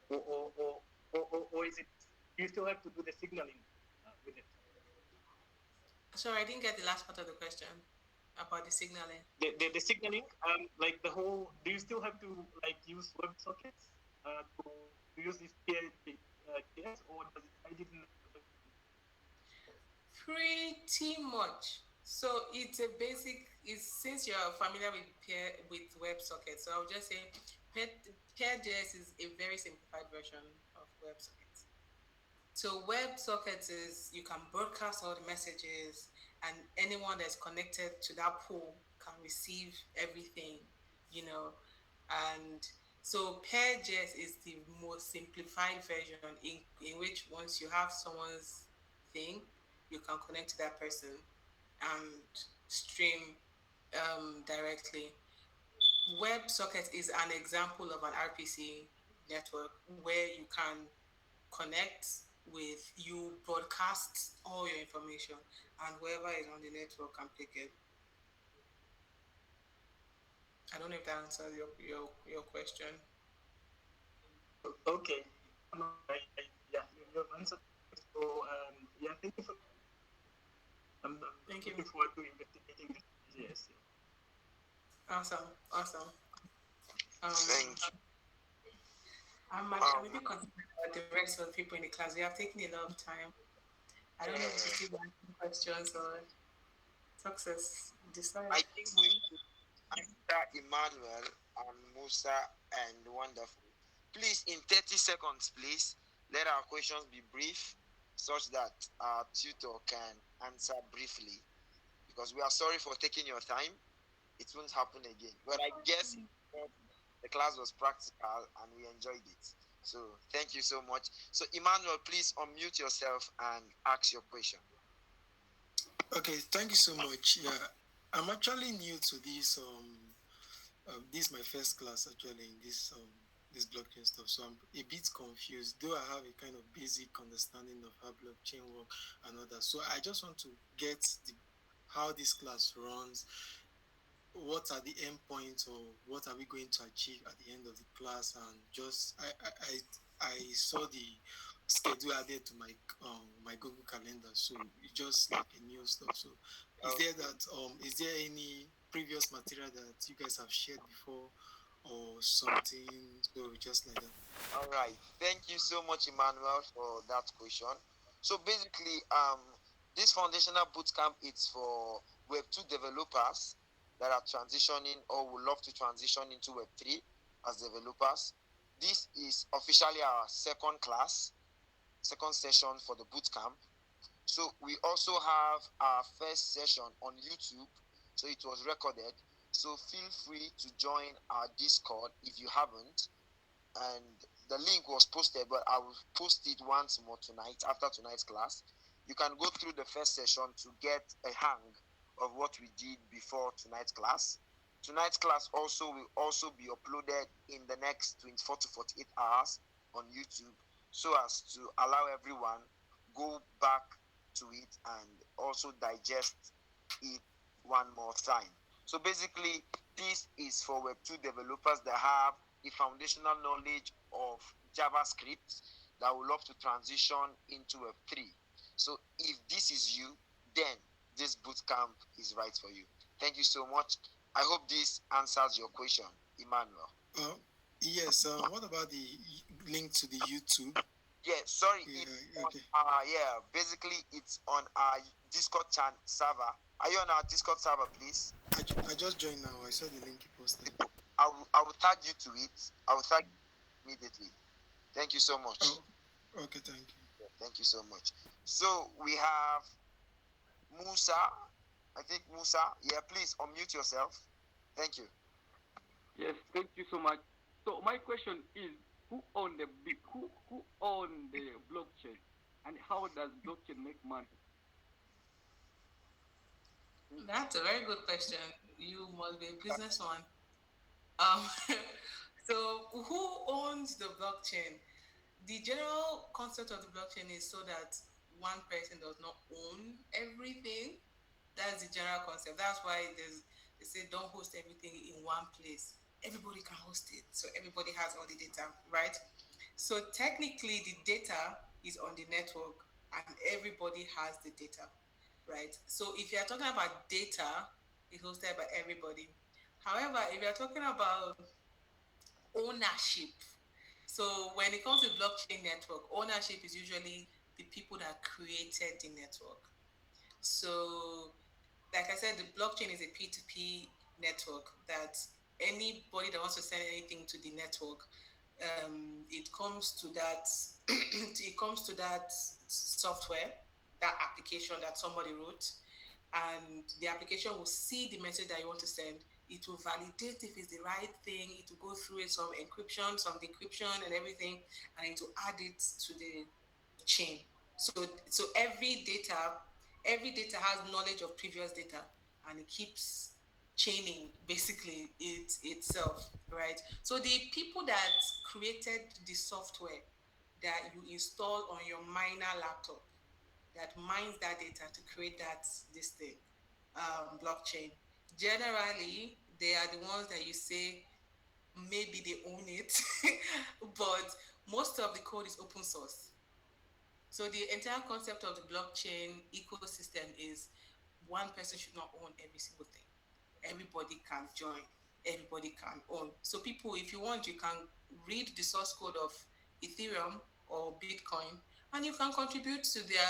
Speaker 9: or is it, you still have to do the signaling with it?
Speaker 1: Sorry, I didn't get the last part of the question about the signaling.
Speaker 9: The signaling, like the whole, do you still have to like use WebSockets to use this PS, or does it hide it in the
Speaker 1: Pretty much. So it's a basic. Is since you're familiar with WebSockets, so I'll just say Pair.js is a very simplified version of WebSockets. So WebSockets is you can broadcast all the messages, and anyone that's connected to that pool can receive everything, you know. And so Pair.js is the most simplified version in which once you have someone's thing, you can connect to that person and stream directly. WebSocket is an example of an RPC network where you can connect with, you broadcast all your information, and whoever is on the network can pick it. I don't know if that answers your question.
Speaker 9: Okay. No, yeah, you've answered. So yeah, thank you for. I'm
Speaker 1: Thank you.
Speaker 9: looking forward to investigating this. Yes.
Speaker 1: Awesome. Awesome.
Speaker 2: Thank you.
Speaker 1: I'm a bit concerned about the rest of the people in the class. We have taken a lot of time. I don't know if you still want questions or success. Decide.
Speaker 2: I think we should answer Emmanuel and Musa and Wonderful. Please, in 30 seconds, please, let our questions be brief such that our tutor can answer briefly. Because we are sorry for taking your time. It won't happen again. But I guess the class was practical and we enjoyed it. So thank you so much. So Emmanuel, please unmute yourself and ask your question.
Speaker 10: Okay, thank you so much. Yeah, I'm actually new to this. This is my first class actually in this blockchain stuff, so I'm a bit confused. Though I have a kind of basic understanding of how blockchain work and all that, so I just want to get how this class runs. What are the endpoints, or what are we going to achieve at the end of the class? And just I saw the schedule added to my Google Calendar, so it's just like a new stuff. So is there any previous material that you guys have shared before or something? So just like that.
Speaker 2: All right. Thank you so much, Emmanuel, for that question. So basically, this foundational bootcamp is for Web2 developers that are transitioning or would love to transition into Web3 as developers. This is officially our second session for the bootcamp. So we also have our first session on YouTube. So it was recorded. So feel free to join our Discord if you haven't. And the link was posted, but I will post it once more tonight after tonight's class. You can go through the first session to get a hang of what we did before tonight's class. Tonight's class will also be uploaded in the next 24 to 48 hours on YouTube, so as to allow everyone go back to it and also digest it one more time. So basically, this is for Web2 developers that have the foundational knowledge of JavaScript that would love to transition into Web3. So if this is you, then this bootcamp is right for you. Thank you so much. I hope this answers your question, Emmanuel.
Speaker 10: Yes. What about the link to the YouTube?
Speaker 2: Yeah, sorry. Yeah, okay. Basically, it's on our Discord server. Are you on our Discord server, please?
Speaker 10: I just joined now. I saw the link you posted.
Speaker 2: I will tag you to it. I will tag you immediately. Thank you so much.
Speaker 10: Oh, okay, thank you.
Speaker 2: Yeah, thank you so much. So we have Musa. I think Musa. Yeah, please unmute yourself. Thank you.
Speaker 7: Yes, thank you so much. So my question is, who own the blockchain? how does blockchain make money?
Speaker 1: That's a very good question. You must be a businessman. Um, so who owns the blockchain? The general concept of the blockchain is so that one person does not own everything. That's the general concept. That's why they say don't host everything in one place. Everybody can host it, so everybody has all the data, right? So technically, the data is on the network, and everybody has the data, right? So if you are talking about data, it's hosted by everybody. However, if you are talking about ownership, so when it comes to blockchain network, ownership is usually the people that created the network. So, like I said, the blockchain is a P2P network that anybody that wants to send anything to the network, it comes to that it comes to that software, that application that somebody wrote, and the application will see the message that you want to send. It will validate if it's the right thing. It will go through it, some encryption, some decryption, and everything, and it will add it to the chain. So every data has knowledge of previous data, and it keeps chaining basically itself, right? So the people that created the software that you install on your miner laptop that mines that data to create that this thing, blockchain. Generally, they are the ones that you say maybe they own it, but most of the code is open source. So the entire concept of the blockchain ecosystem is one person should not own every single thing. Everybody can join, everybody can own. So people, if you want, you can read the source code of Ethereum or Bitcoin, and you can contribute to their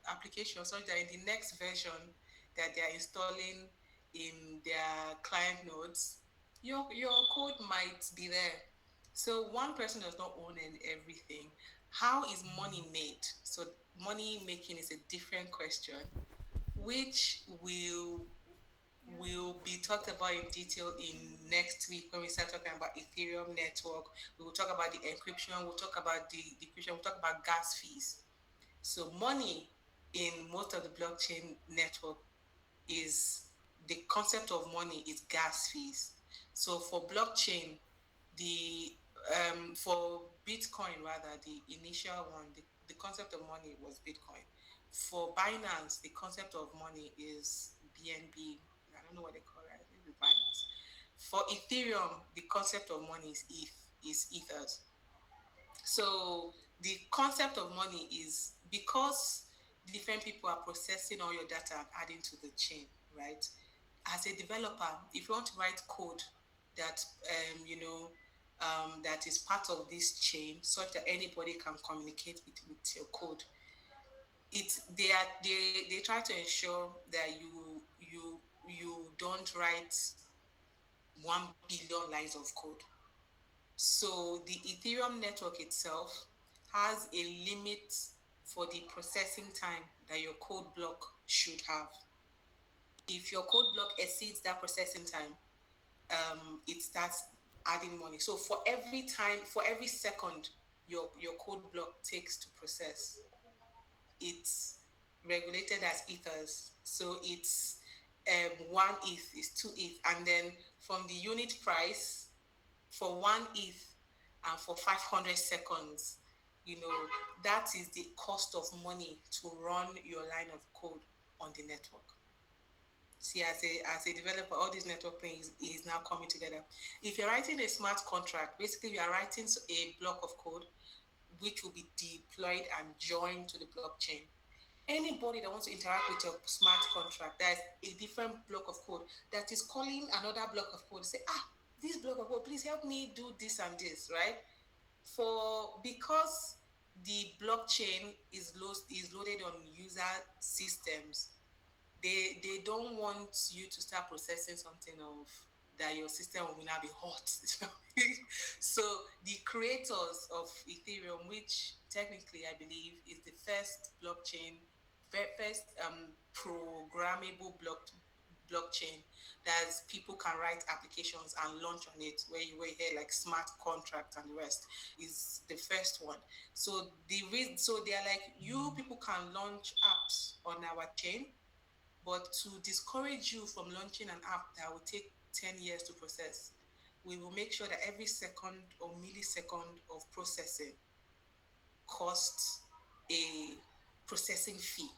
Speaker 1: application so that in the next version that they are installing in their client nodes, your code might be there. So one person does not own everything. How is money made? So money making is a different question, which will be talked about in detail in next week when we start talking about Ethereum network. We will talk about the encryption. We'll talk about the decryption. We'll talk about gas fees. So money in most of the blockchain network is the concept of money is gas fees. So for blockchain, the for Bitcoin rather, the initial one, the concept of money was Bitcoin. For Binance, the concept of money is BNB. I don't know what they call it. I think it's Binance. For Ethereum, the concept of money is ethers. So the concept of money is because different people are processing all your data and adding to the chain, right? As a developer, if you want to write code that that is part of this chain, such that anybody can communicate with your code, they try to ensure that you don't write 1 billion lines of code. So the Ethereum network itself has a limit for the processing time that your code block should have. If your code block exceeds that processing time, it starts adding money. So for every second your code block takes to process, it's regulated as ethers. So it's 1 ETH is 2 ETH, and then from the unit price for 1 ETH and for 500 seconds, that is the cost of money to run your line of code on the network. See, as a developer, all these network things is now coming together. If you're writing a smart contract, basically you are writing a block of code which will be deployed and joined to the blockchain. Anybody that wants to interact with your smart contract, there's a different block of code that is calling another block of code. Say, this block of code, please help me do this and this, right? Because the blockchain is loaded on user systems, they don't want you to start processing something of that your system will now be hot. So the creators of Ethereum, which technically I believe is the first blockchain, first programmable blockchain. That people can write applications and launch on it, where you were here like smart contract and the rest is the first one. So so they are like, you people can launch apps on our chain, but to discourage you from launching an app that will take 10 years to process, we will make sure that every second or millisecond of processing costs a processing fee,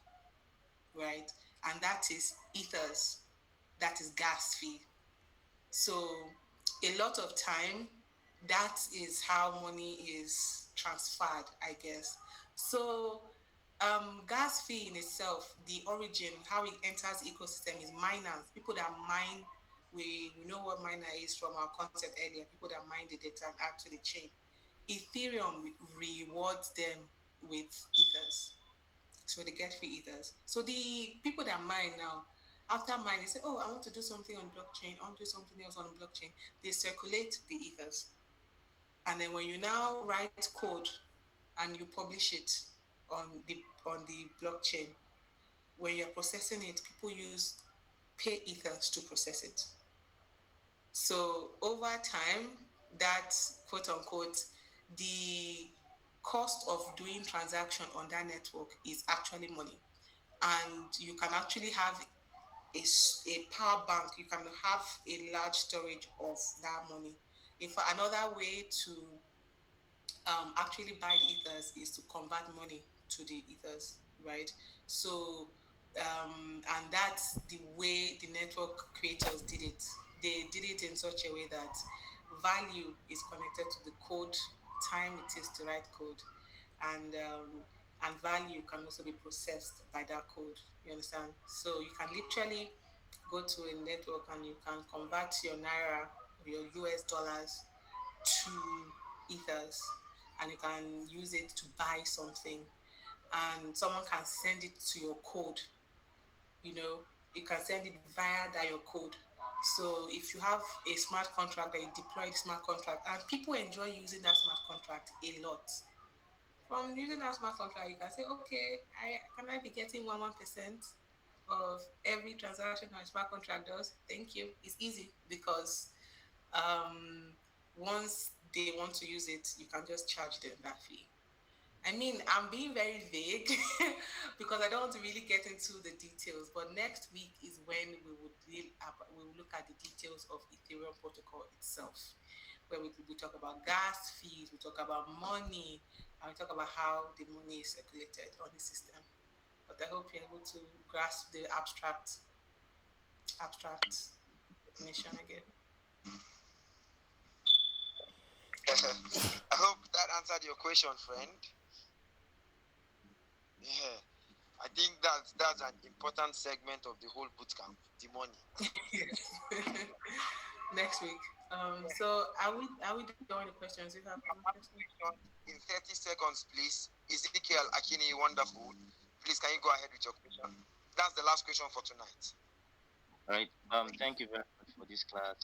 Speaker 1: right? And that is ethers, that is gas fee. So a lot of time, that is how money is transferred, I guess. So gas fee in itself, the origin, how it enters the ecosystem is miners, people that mine. We know what miner is from our concept earlier. People that mine the data and add to the chain. Ethereum rewards them with ethers, so they get free ethers. So the people that mine now, after mine, they say, "Oh, I want to do something on blockchain. I want to do something else on blockchain." They circulate the ethers, and then when you now write code and you publish it on the blockchain, when you're processing it, people use pay ethers to process it. So over time, that quote unquote, the cost of doing transaction on that network is actually money. And you can actually have a power bank, you can have a large storage of that money. In fact, another way to actually buy the ethers is to convert money to the ethers, right? So, and that's the way the network creators did it. They did it in such a way that value is connected to the code, time it is to write code, and value can also be processed by that code. You understand? So you can literally go to a network and you can convert your naira or your US dollars to ethers, and you can use it to buy something, and someone can send it to your code. You know, you can send it via that your code. So if you have a smart contract that you deploy the smart contract, and people enjoy using that smart contract a lot. From using that smart contract, you can say, okay, I be getting 1% of every transaction my smart contract does. Thank you. It's easy because um, once they want to use it, you can just charge them that fee. I mean, I'm being very vague because I don't want to really get into the details. But next week is when we will look at the details of Ethereum protocol itself, where we talk about gas fees, we talk about money, and we talk about how the money is circulated on the system. But I hope you're able to grasp the abstract definition again.
Speaker 2: I hope that answered your question, friend. Yeah, I think that's an important segment of the whole bootcamp, the money.
Speaker 1: Next week. So are we done with the questions? You have more questions?
Speaker 2: In 30 seconds, please. Ezekiel Akini, wonderful. Please, can you go ahead with your question? That's the last question for tonight.
Speaker 11: All right. Thank you very much for this class.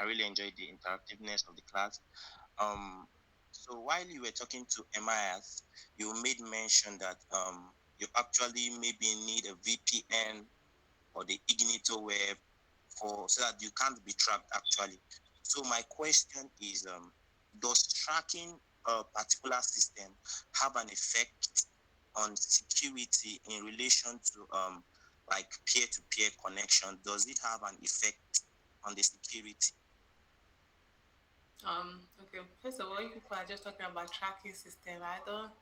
Speaker 11: I really enjoyed the interactiveness of the class. So while you were talking to MIS, you made mention that you actually maybe need a VPN or the Ignito web so that you can't be tracked actually. So my question is, does tracking a particular system have an effect on security in relation to like peer-to-peer connection? Does it have an effect on the security?
Speaker 1: Okay. First of all, you people are just talking about tracking system. I don't.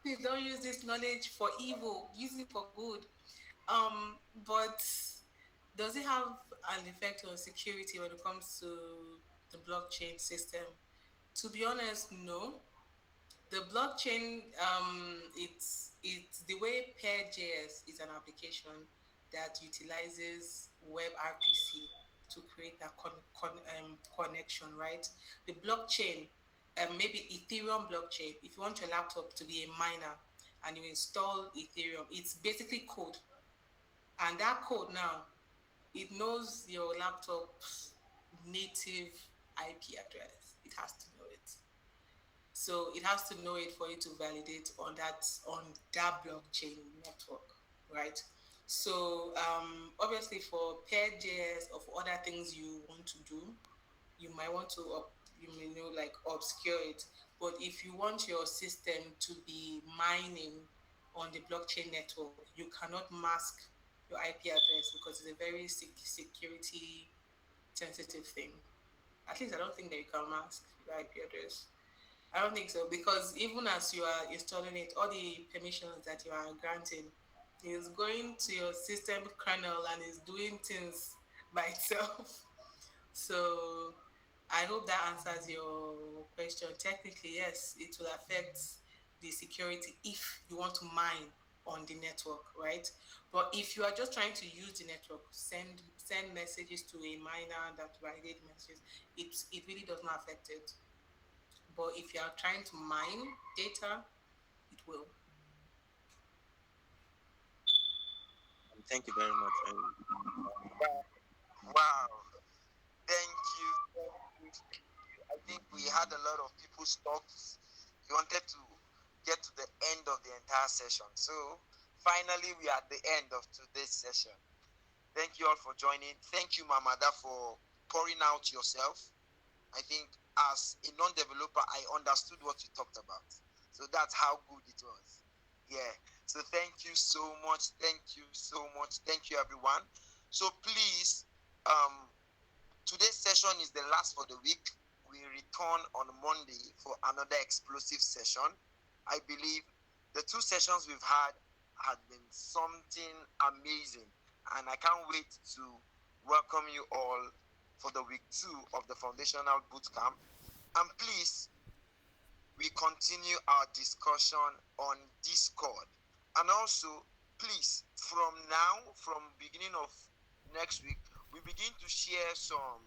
Speaker 1: Please don't use this knowledge for evil. Use it for good. But does it have an effect on security when it comes to the blockchain system? To be honest, no. The blockchain, it's the way Pair.js is an application that utilizes WebRPC to create that connection, right? The blockchain, maybe Ethereum blockchain, if you want your laptop to be a miner and you install Ethereum, it's basically code. And that code now, it knows your laptop's native IP address. It has to know it. So it has to know it for you to validate on that blockchain network, right? So obviously for pair.js or for other things you want to do, you might want to like obscure it. But if you want your system to be mining on the blockchain network, you cannot mask your IP address because it's a very security sensitive thing. At least I don't think that you can mask your IP address. I don't think so because even as you are installing it, all the permissions that you are granting is going to your system kernel and is doing things by itself. So I hope that answers your question. Technically, yes, it will affect the security if you want to mine on the network, right? But if you are just trying to use the network, send messages to a miner that validate messages, it really does not affect it. But if you are trying to mine data, it will.
Speaker 11: Thank you very much.
Speaker 2: Wow. Thank you. I think we had a lot of people's talks. We wanted to get to the end of the entire session. So finally, we are at the end of today's session. Thank you all for joining. Thank you, Mamada, for pouring out yourself. I think as a non-developer, I understood what you talked about. So that's how good it was. Yeah. So thank you so much. Thank you so much. Thank you, everyone. So please, today's session is the last for the week. We return on Monday for another explosive session. I believe the two sessions we've had been something amazing, and I can't wait to welcome you all for the week 2 of the foundational bootcamp. And please, we continue our discussion on Discord. And also, please, from now, from beginning of next week, we begin to share some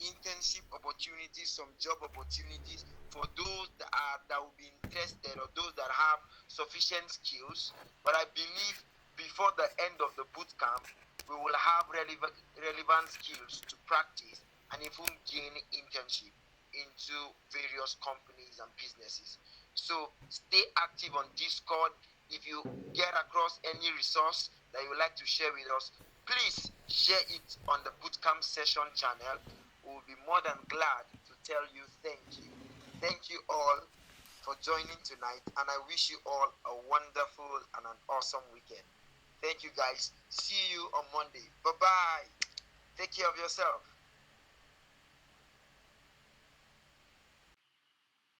Speaker 2: internship opportunities, some job opportunities for those that will be interested or those that have sufficient skills. But I believe before the end of the boot camp, we will have relevant skills to practice and even gain internship into various companies and businesses. So stay active on Discord. If you get across any resource that you would like to share with us, please share it on the Bootcamp session channel. We will be more than glad to tell you thank you. Thank you all for joining tonight, and I wish you all a wonderful and an awesome weekend. Thank you, guys. See you on Monday. Bye-bye. Take care of yourself.